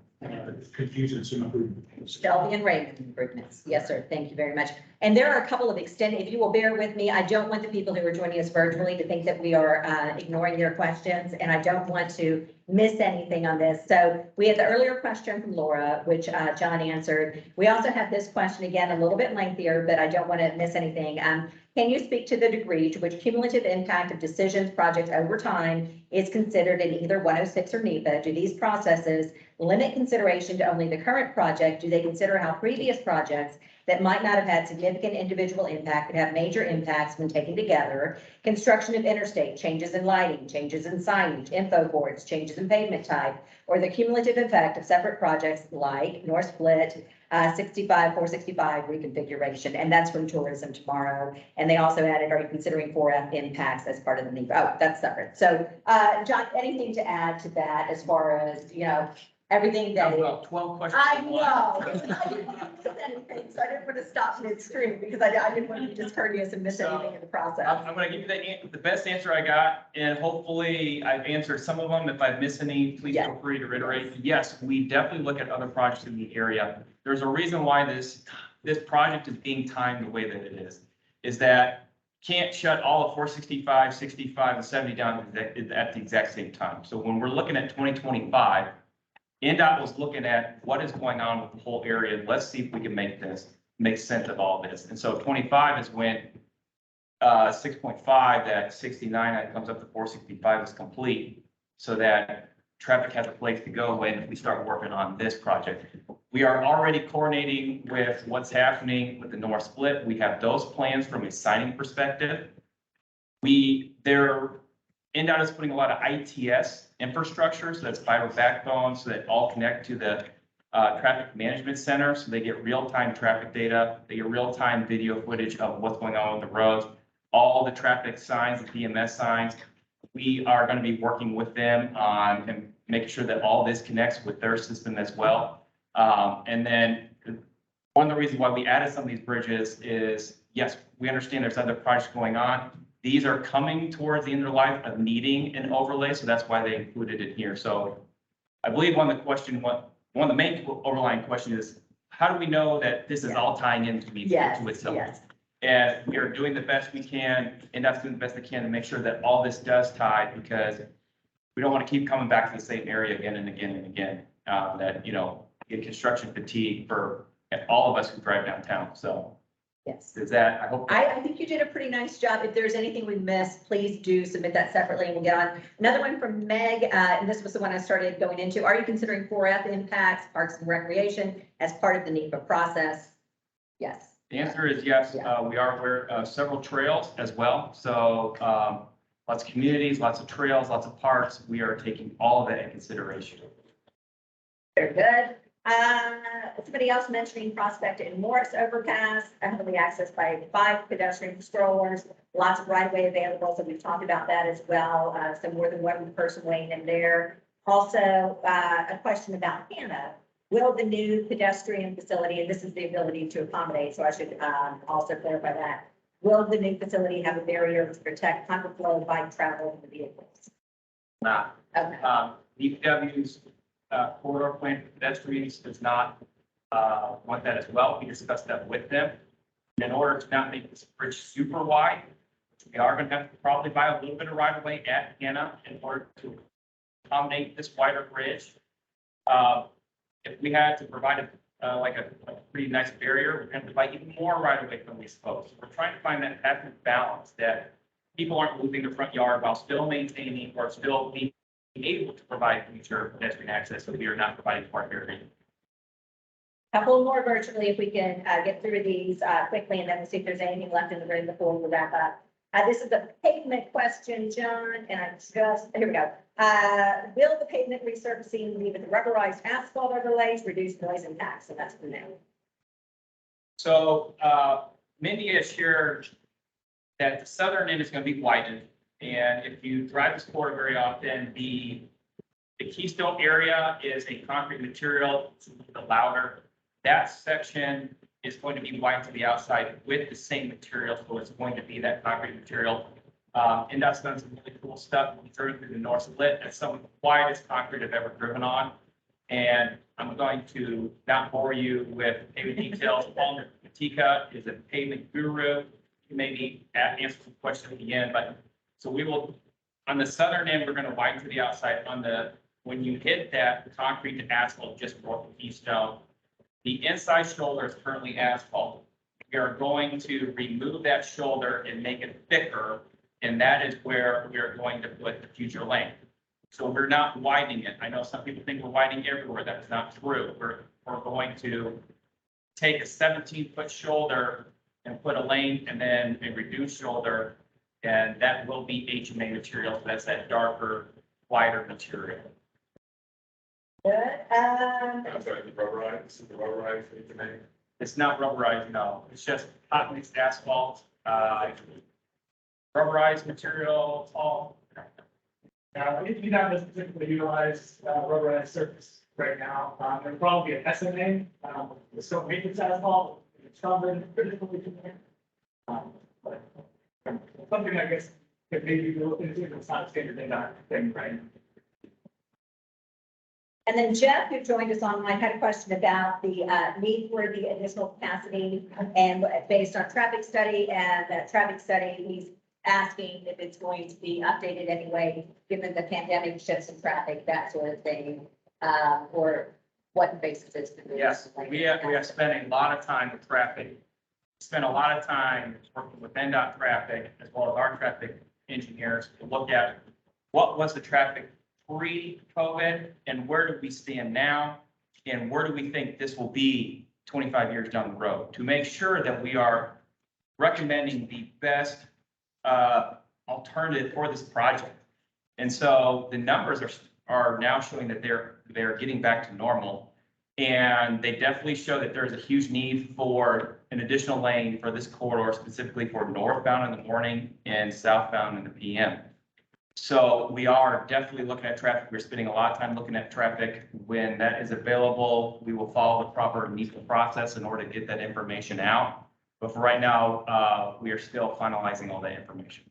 confusion some improvement. Shelby and Raymond improvements. Yes, sir. Thank you very much. And there are a couple of extended, if you will bear with me, I don't want the people who are joining us virtually to think that we are ignoring their questions, and I don't want to miss anything on this. So we had the earlier question from Laura, which John answered. We also have this question again, a little bit lengthier, but I don't want to miss anything. Can you speak to the degree to which cumulative impact of decisions, projects over time is considered in either 106 or NEPA? Do these processes limit consideration to only the current project? Do they consider how previous projects that might not have had significant individual impact but have major impacts when taken together. Construction of interstate, changes in lighting, changes in signage, info boards, changes in pavement type, or the cumulative effect of separate projects like North Split, 465 reconfiguration, and that's from tourism tomorrow. And they also added, are you considering 4F impacts as part of the NEPA? Oh, that's separate. So, John, anything to add to that as far as, everything that? About 12 questions. I in one. know. I didn't want to miss anything, so I didn't want to stop midstream because I didn't want you to just courteous and miss anything in the process. I'm gonna give you the best answer I got, and hopefully I've answered some of them. If I've missed any, please Yeah. feel free to reiterate. Yes, we definitely look at other projects in the area. There's a reason why this project is being timed the way that it is that can't shut all of 465, 65, and 70 down at the exact same time. So when we're looking at 2025, NDOT was looking at what is going on with the whole area. Let's see if we can make sense of all this. And so 25 is when 6.5, that 69 that comes up to 465 is complete, so that traffic has a place to go when we start working on this project. We are already coordinating with what's happening with the North Split. We have those plans from a siting perspective. NDOT is putting a lot of ITS infrastructure, so that's fiber backbone, so that all connect to the traffic management center, so they get real-time traffic data, they get real-time video footage of what's going on with the roads, all the traffic signs, the DMS signs. We are going to be working with them on and making sure that all this connects with their system as well. And then one of the reasons why we added some of these bridges is, yes, we understand there's other projects going on. These are coming towards the end of their life of needing an overlay, so that's why they included it here. So I believe one of the main overlying question is, how do we know that this is all tying into itself? Yes. And we are doing the best we can, and that's doing the best they can to make sure that all this does tie, because we don't want to keep coming back to the same area again and again and again. Get construction fatigue for all of us who drive downtown. So Yes. is that, I hope. I think you did a pretty nice job. If there's anything we missed, please do submit that separately and we'll get on. Another one from Meg, and this was the one I started going into. Are you considering 4F impacts, parks and recreation as part of the NEPA process? Yes. The answer is yes. Yeah. We are aware of several trails as well. So lots of communities, lots of trails, lots of parks. We are taking all of that in consideration. Very good. Somebody else mentioning Prospect and Morris overpass, heavily accessed by 5 pedestrian strollers, lots of right of way available. So we've talked about that as well. So more than one person weighing in there. Also, a question about Hannah. Will the new pedestrian facility, and this is the ability to accommodate, so I should also clarify that. Will the new facility have a barrier to protect contra flow of bike travel in the vehicles? Not. Okay. DPW's corridor plan for pedestrians does not want that as well. We discussed that with them. In order to not make this bridge super wide, we are going to have to probably buy a little bit of right of way at Hannah in order to accommodate this wider bridge. If we had to provide a pretty nice barrier, we're going to buy even more right of way than we supposed. So we're trying to find that perfect balance that people aren't moving their front yard while still maintaining or still being able to provide future pedestrian access, so we are not providing part barrier. Couple more virtually if we can get through these quickly, and then we'll see if there's anything left in the room before we wrap up. This is a pavement question, John, and here we go. Will the pavement resurfacing be with the rubberized asphalt overlays reduce noise impacts? And that's for now. So Mindy has shared that the southern end is going to be widened. And if you drive this corridor very often, the Keystone area is a concrete material, it's a little bit louder. That section is going to be widened to the outside with the same material, so it's going to be that concrete material. And that's done some really cool stuff. We drove through the North Split. That's some of the quietest concrete I've ever driven on. And I'm going to not bore you with pavement details. Paul Matika is a pavement guru. He maybe answer some questions at the end, but so we will, on the southern end, we're going to widen to the outside. When you hit that concrete to asphalt just north of Keystone, the inside shoulder is currently asphalt. We are going to remove that shoulder and make it thicker, and that is where we are going to put the future lane. So we're not widening it. I know some people think we're widening everywhere. That's not true. We're going to take a 17-foot shoulder and put a lane and then a reduced shoulder. And that will be HMA material. That's that darker, wider material. Good. I'm sorry, the rubberized, HMA. It's not rubberized, no. It's just hot mixed asphalt, rubberized material, all. If you not specifically utilize rubberized surface right now, there'll probably be an SMA, it's still maintenance asphalt, it's covered critically. But something I guess that maybe you look into, it's not a standard thing, right? And then Jeff, who joined us online, had a question about the need for the additional capacity and based on traffic study, and that traffic study, he's asking if it's going to be updated anyway, given the pandemic shifts in traffic, that sort of thing, or what basis is. Yes, we are spending a lot of time with traffic. Spent a lot of time working with NDOT traffic as well as our traffic engineers to look at what was the traffic pre-COVID and where do we stand now? And where do we think this will be 25 years down the road to make sure that we are recommending the best alternative for this project. And so the numbers are now showing that they're getting back to normal. And they definitely show that there's a huge need for an additional lane for this corridor, specifically for northbound in the morning and southbound in the PM. So we are definitely looking at traffic. We're spending a lot of time looking at traffic. When that is available, we will follow the proper NEPA process in order to get that information out. But for right now, we are still finalizing all that information.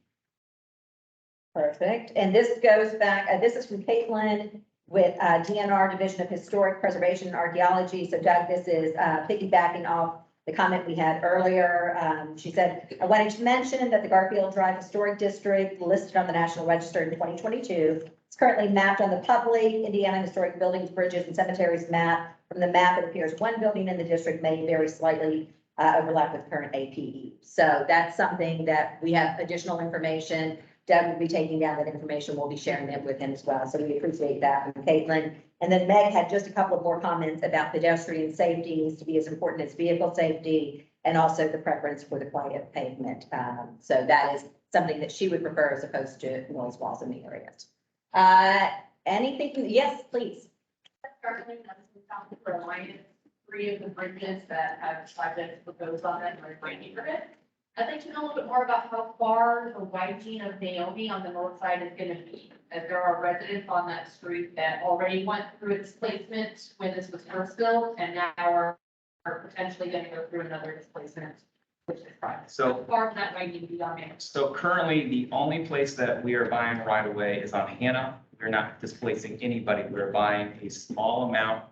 Perfect. And this goes back, this is from Caitlin with DNR Division of Historic Preservation and Archaeology. So Doug, this is piggybacking off the comment we had earlier. She said, I wanted to mention that the Garfield Drive Historic District listed on the National Register in 2022. It's currently mapped on the public Indiana Historic Buildings, Bridges, and Cemeteries map. From the map, it appears one building in the district may very slightly overlap with current APE. So that's something that we have additional information. Doug will be taking down that information. We'll be sharing it with him as well. So we appreciate that from Caitlin. And then Meg had just a couple of more comments about pedestrian safety needs to be as important as vehicle safety, and also the preference for the quiet pavement. So that is something that she would prefer as opposed to noise walls in the area. Anything? Yes, please. Starting in South Carolina, 3 of the bridges that have projects proposed on them are my neighborhood. I'd like to know a little bit more about how far the widening of Naomi on the north side is going to be. As there are residents on that street that already went through a displacement when this was first built, and now are potentially going to go through another displacement, which is private. So- How far will that widening be on there? So currently, the only place that we are buying right away is on Hannah. We're not displacing anybody. We're buying a small amount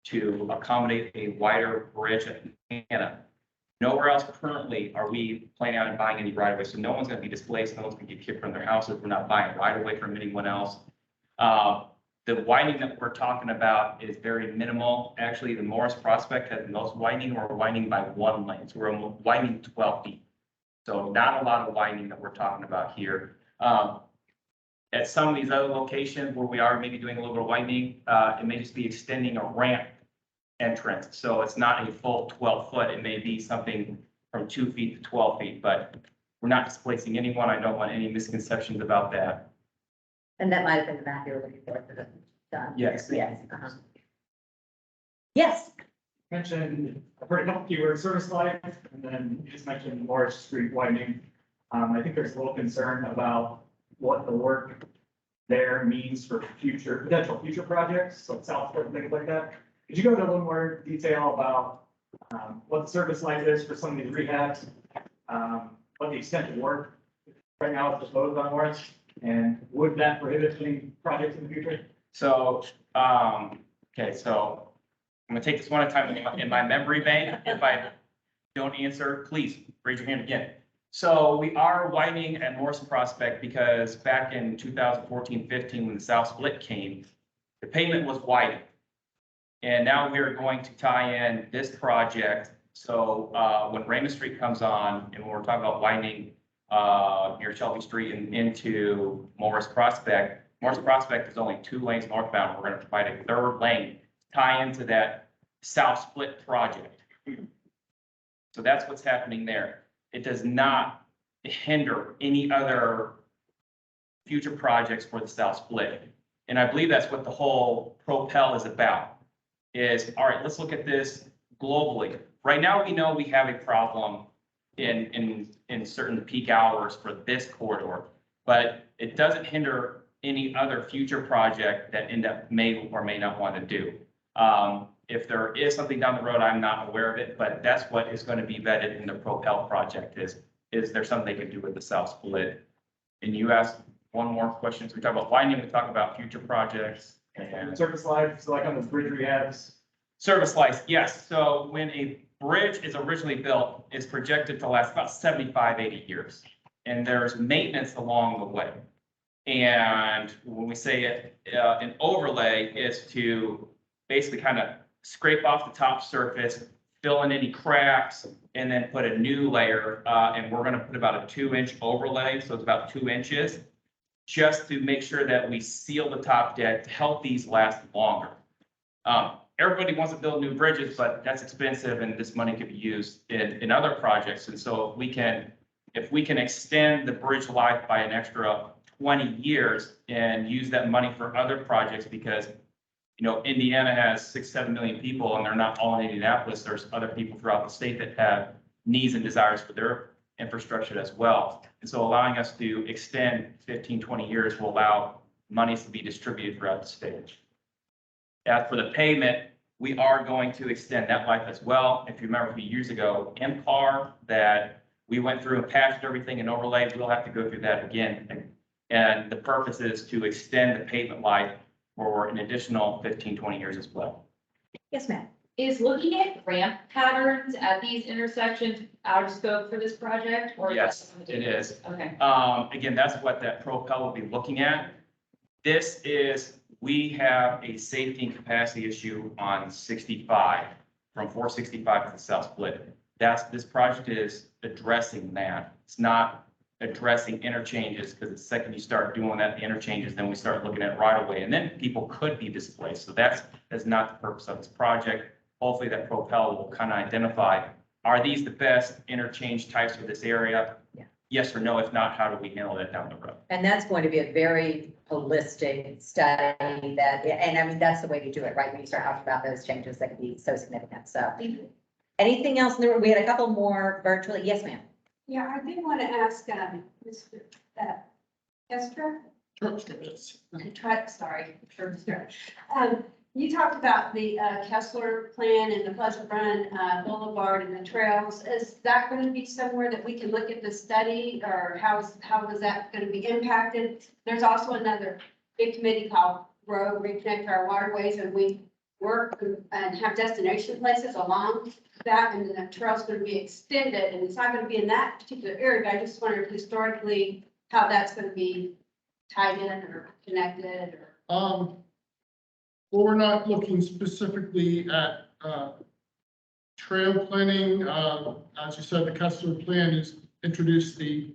to accommodate a wider bridge at Hannah. Nowhere else currently are we planning on buying any right away. So no one's going to be displaced. No one's going to get kicked from their houses. We're not buying right away from anyone else. The widening that we're talking about is very minimal. Actually, the Morris Prospect has the most widening. We're widening by 1 lane. So we're widening 12 feet. So not a lot of widening that we're talking about here. At some of these other locations where we are maybe doing a little bit of widening, it may just be extending a ramp entrance. So it's not a full 12 foot. It may be something from 2 feet to 12 feet, but we're not displacing anyone. I don't want any misconceptions about that. And that might have been the map you were looking for the done. Yes. Yes. Yes. Mentioned, I've heard a couple keywords, service life, and then you just mentioned Morris Street widening. I think there's a little concern about what the work there means for potential future projects, so Southport and things like that. Could you go into a little more detail about what the service life is for some of these rehabs? What the extent of work right now is proposed on Morris, and would that prohibit any projects in the future? So, okay, so I'm gonna take this one at a time in my memory bank. If I don't answer, please raise your hand again. So we are widening at Morrison Prospect because back in 2014-15, when the South Split came, the pavement was widened. And now we're going to tie in this project. So when Raymond Street comes on, and when we're talking about widening near Shelby Street and into Morris Prospect is only 2 lanes northbound. We're going to provide a 3rd lane tie into that South Split project. So that's what's happening there. It does not hinder any other future projects for the South Split. And I believe that's what the whole Propel is about, is, all right, let's look at this globally. Right now, we know we have a problem in certain peak hours for this corridor, but it doesn't hinder any other future project that NDOT may or may not want to do. If there is something down the road, I'm not aware of it, but that's what is going to be vetted in the Propel project is there something they can do with the South Split? And you asked one more question. So we talk about widening, we talk about future projects and Service life, like on the bridge rehabs. service life. Yes. So when a bridge is originally built, it's projected to last about 75, 80 years. And there's maintenance along the way. And when we say it, an overlay is to basically kind of scrape off the top surface, fill in any cracks, and then put a new layer. And we're going to put about a 2-inch overlay, so it's about 2 inches, just to make sure that we seal the top deck to help these last longer. Everybody wants to build new bridges, but that's expensive, and this money could be used in other projects. And so if we can extend the bridge life by an extra 20 years and use that money for other projects, because Indiana has 6-7 million people, and they're not all in Indianapolis. There's other people throughout the state that have needs and desires for their infrastructure as well. And so allowing us to extend 15, 20 years will allow monies to be distributed throughout the state. As for the payment, we are going to extend that life as well. If you remember a few years ago, MPAR, that we went through and patched everything and overlaid, we'll have to go through that again. And the purpose is to extend the pavement life for an additional 15, 20 years as well. Yes, ma'am. Is looking at ramp patterns at these intersections out of scope for this project? Or Yes, it is. Okay. Again, that's what that Propel will be looking at. We have a safety and capacity issue on 65, from 465 to the South Split. This project is addressing that. It's not addressing interchanges, because the second you start doing that, the interchanges, then we start looking at right of way, and then people could be displaced. So that's not the purpose of this project. Hopefully that Propel will kind of identify, are these the best interchange types for this area? Yeah. Yes or no? If not, how do we handle that down the road? And that's going to be a very holistic study and I mean, that's the way to do it, right? When you start talking about those changes that can be so significant. So anything else? We had a couple more virtually. Yes, ma'am. Yeah, I did want to ask, Mr. Kester? Sorry, Sure. You talked about the Kessler plan and the Pleasant Run Boulevard and the trails. Is that going to be somewhere that we can look at the study, or how is that going to be impacted? There's also another big committee called Road Reconnect Our Waterways, and we work and have destination places along that, and the trail's going to be extended, and it's not going to be in that particular area. But I just wondered historically how that's going to be tied in or connected or. Well, we're not looking specifically at trail planning. As you said, the Kessler Plan is introduced in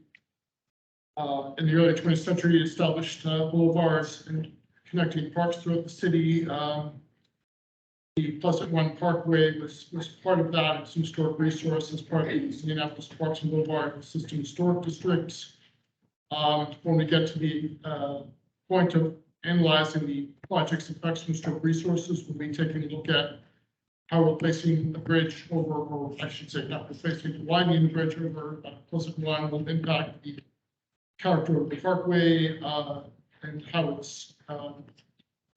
the early 20th century, established boulevards and connecting parks throughout the city. The Pleasant Run Parkway was part of that. It's an historic resource as part of the Indianapolis Parks and Boulevard System Historic Districts. When we get to the point of analyzing the project's effects on historic resources, we'll be taking a look at how replacing the bridge over, or I should say, not replacing, widening the bridge over Pleasant Run will impact the character of the parkway and how it's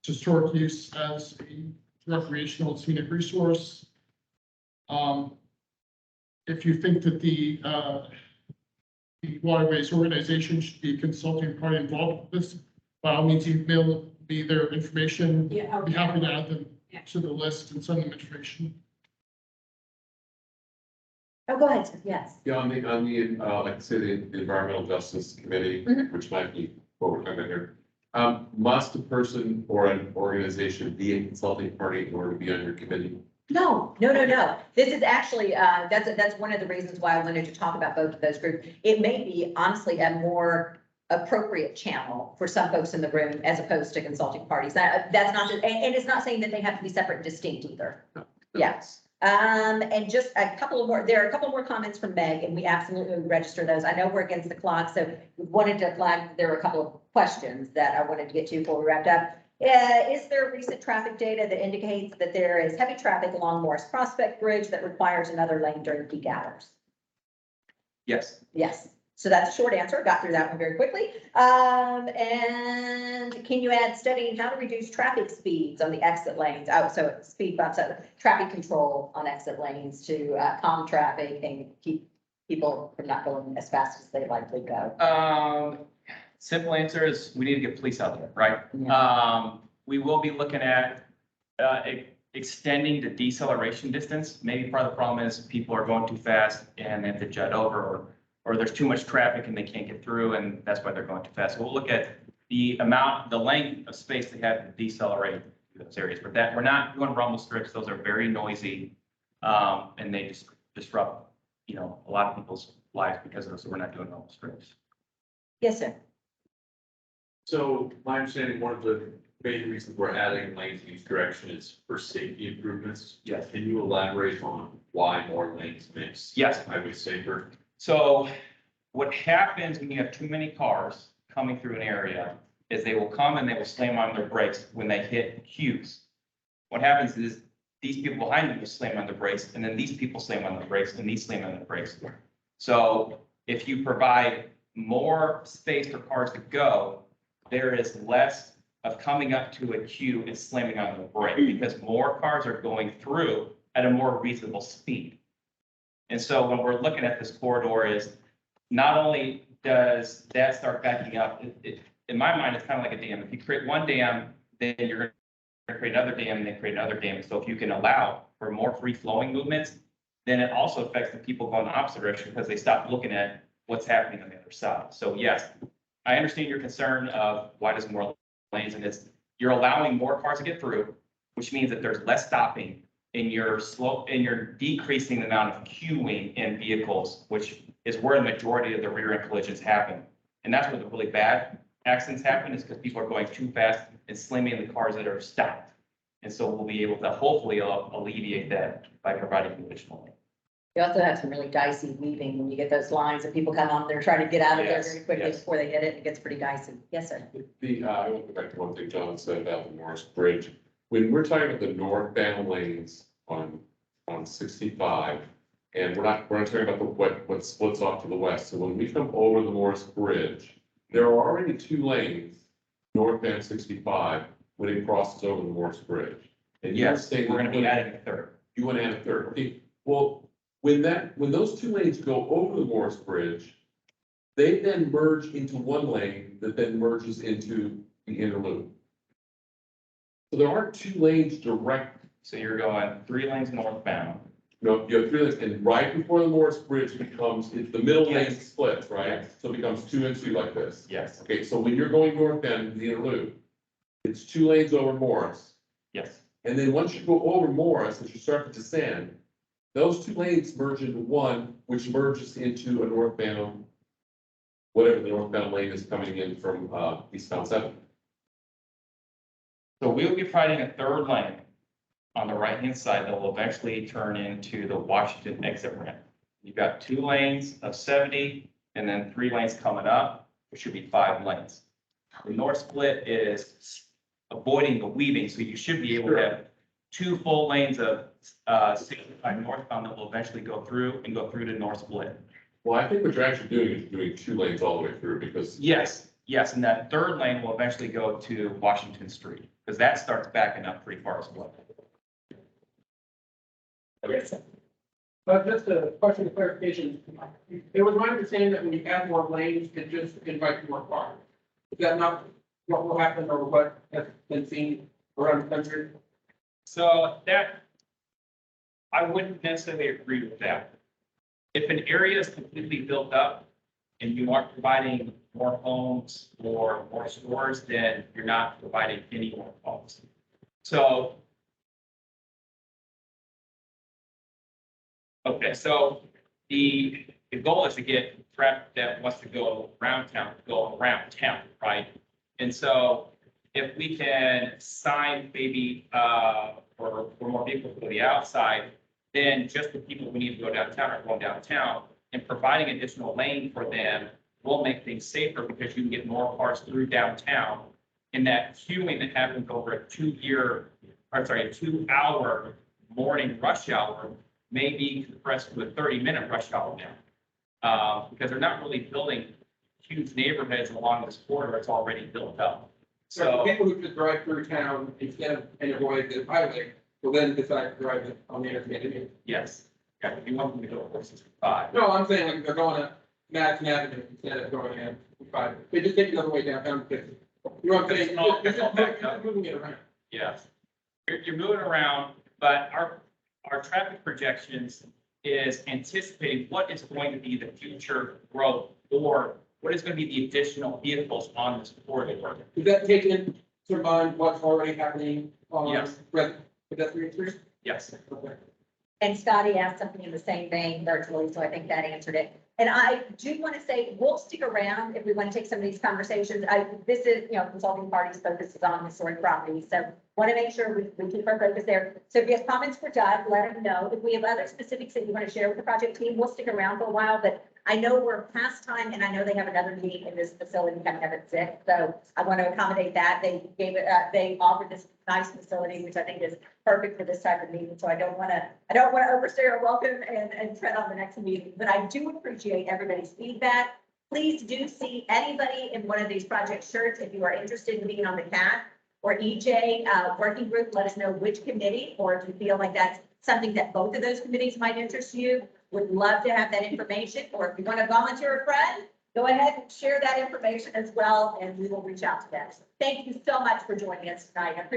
historic use as a recreational scenic resource. If you think that the waterways organization should be a consulting party involved with this, by all means, email me their information. Yeah, I'd be happy to add them Yeah. to the list and send them information. Oh, go ahead. Yes. Yeah, on the, like I say, the Environmental Justice Committee, Mhm. which might be what we're talking about here. Must a person or an organization be a consulting party in order to be on your committee? No. This is actually, that's one of the reasons why I wanted to talk about both of those groups. It may be honestly a more appropriate channel for some folks in the room as opposed to consulting parties. That's not, and it's not saying that they have to be separate and distinct either. Yes. And just a couple of more, there are a couple more comments from Meg, and we absolutely register those. I know we're against the clock, so we wanted to flag, there were a couple of questions that I wanted to get to before we wrapped up. Is there recent traffic data that indicates that there is heavy traffic along Morris Prospect Bridge that requires another lane during peak hours? Yes. Yes. So that's a short answer. Got through that one very quickly. And can you add studying how to reduce traffic speeds on the exit lanes? Oh, so speed bumps, traffic control on exit lanes to calm traffic and keep people from not going as fast as they likely go. Simple answer is we need to get police out there, right? Yeah. We will be looking at, extending the deceleration distance. Maybe part of the problem is people are going too fast and they have to jet over, or there's too much traffic and they can't get through, and that's why they're going too fast. So we'll look at the length of space they have to decelerate through those areas. But that, we're not doing rumble strips. Those are very noisy, and they just disrupt, a lot of people's lives because of those. So we're not doing rumble strips. Yes, sir. So my understanding, one of the main reasons we're adding lanes in each direction is for safety improvements. Yes. Can you elaborate on why more lanes makes? Yes. Highway safer? So what happens when you have too many cars coming through an area is they will come and they will slam on their brakes when they hit cues. What happens is these people behind them will slam on their brakes, and then these people slam on their brakes, and these slam on their brakes. So if you provide more space for cars to go, there is less of coming up to a queue and slamming on the brake because more cars are going through at a more reasonable speed. And so when we're looking at this corridor is not only does that start backing up, in my mind, it's kind of like a dam. If you create one dam, then you're going to create another dam and then create another dam. So if you can allow for more free flowing movements, then it also affects the people going the opposite direction because they stop looking at what's happening on the other side. So yes, I understand your concern of why does more lanes, and you're allowing more cars to get through, which means that there's less stopping and you're decreasing the amount of queuing in vehicles, which is where the majority of the rear end collisions happen. And that's where the really bad accidents happen, is because people are going too fast and slamming the cars that are stopped. And so we'll be able to hopefully alleviate that by providing additional lane. You also have some really dicey weaving when you get those lines and people come on, they're trying to get out of there Yes, very quickly yes. before they hit it. It gets pretty dicey. Yes, sir. I want to go back to one thing John said about the Morris Bridge. When we're talking about the northbound lanes on 65, and we're not talking about what splits off to the west. So when we come over the Morris Bridge, there are already 2 lanes northbound 65 when it crosses over the Morris Bridge. And you're Yes, saying we're going to be that adding a third. you want to add a third. Okay, well, when those 2 lanes go over the Morris Bridge, they then merge into one lane that then merges into the inner loop. So there aren't 2 lanes direct. So you're going 3 lanes northbound. No, you have 3 lanes, and right before the Morris Bridge it's the middle lane Yes. splits, right? Yes. So it becomes 2 and 2 like this. Yes, Okay, so when you're going northbound in the inner loop, it's 2 lanes over Morris. yes, And then once you go over Morris, as you start to descend, those 2 lanes merge into one, which merges into a northbound, whatever the northbound lane is coming in from, eastbound 7. So we'll be providing a third lane on the right-hand side that will eventually turn into the Washington exit ramp. You've got 2 lanes of 70 and then 3 lanes coming up, which should be 5 lanes. The north split is avoiding the weaving, so you should be able to have 2 full lanes of 65 northbound that will eventually go through to north split. Well, I think what you're actually doing is doing 2 lanes all the way through because. Yes, and that third lane will eventually go to Washington Street, because that starts backing up pretty far as well. But just a question of clarification, it was my understanding that when you add more lanes, it just invites more cars. Is that not what will happen or what has been seen around the country? So that, I wouldn't necessarily agree with that. If an area is completely built up and you aren't providing more homes or more stores, then you're not providing any more homes. So. Okay, so the goal is to get traffic that wants to go around town, right? And so if we can sign maybe for more people to the outside, then just the people who need to go downtown are going downtown. And providing additional lane for them will make things safer because you can get more cars through downtown. And that queuing that happens over a 2-hour morning rush hour may be compressed to a 30-minute rush hour now. Because they're not really building huge neighborhoods along this corridor, it's already built up. So So, people who just drive through town instead of, and avoid the highway, will then decide to drive it on the interstate. yes, yeah, if you want them to go to 465. No, I'm saying like they're going to Madison Avenue instead of going in 5. They just take the other way downtown because, you know what I'm saying? It's just moving it around. Yes. You're moving around, but our traffic projections is anticipating what is going to be the future growth or what is going to be the additional vehicles on this corridor. Is that taking into mind what's already happening on Yes. pedestrian streets? Yes. Okay. And Scotty asked something in the same vein virtually, so I think that answered it. And I do want to say, we'll stick around if we want to take some of these conversations. This is, consulting parties focuses on historic properties, so want to make sure we keep our focus there. So if you have comments for Doug, let him know. If we have other specifics that you want to share with the project team, we'll stick around for a while, but I know we're past time and I know they have another meeting in this facility coming up at 6. So I want to accommodate that. They offered this nice facility, which I think is perfect for this type of meeting. So I don't want to overstay our welcome and tread on the next meeting, but I do appreciate everybody's feedback. Please do see anybody in one of these project shirts if you are interested in being on the CAT or EJ working group. Let us know which committee, or if you feel like that's something that both of those committees might interest you. Would love to have that information, or if you want to volunteer a friend, go ahead and share that information as well, and we will reach out to them. Thank you so much for joining us tonight. I appreciate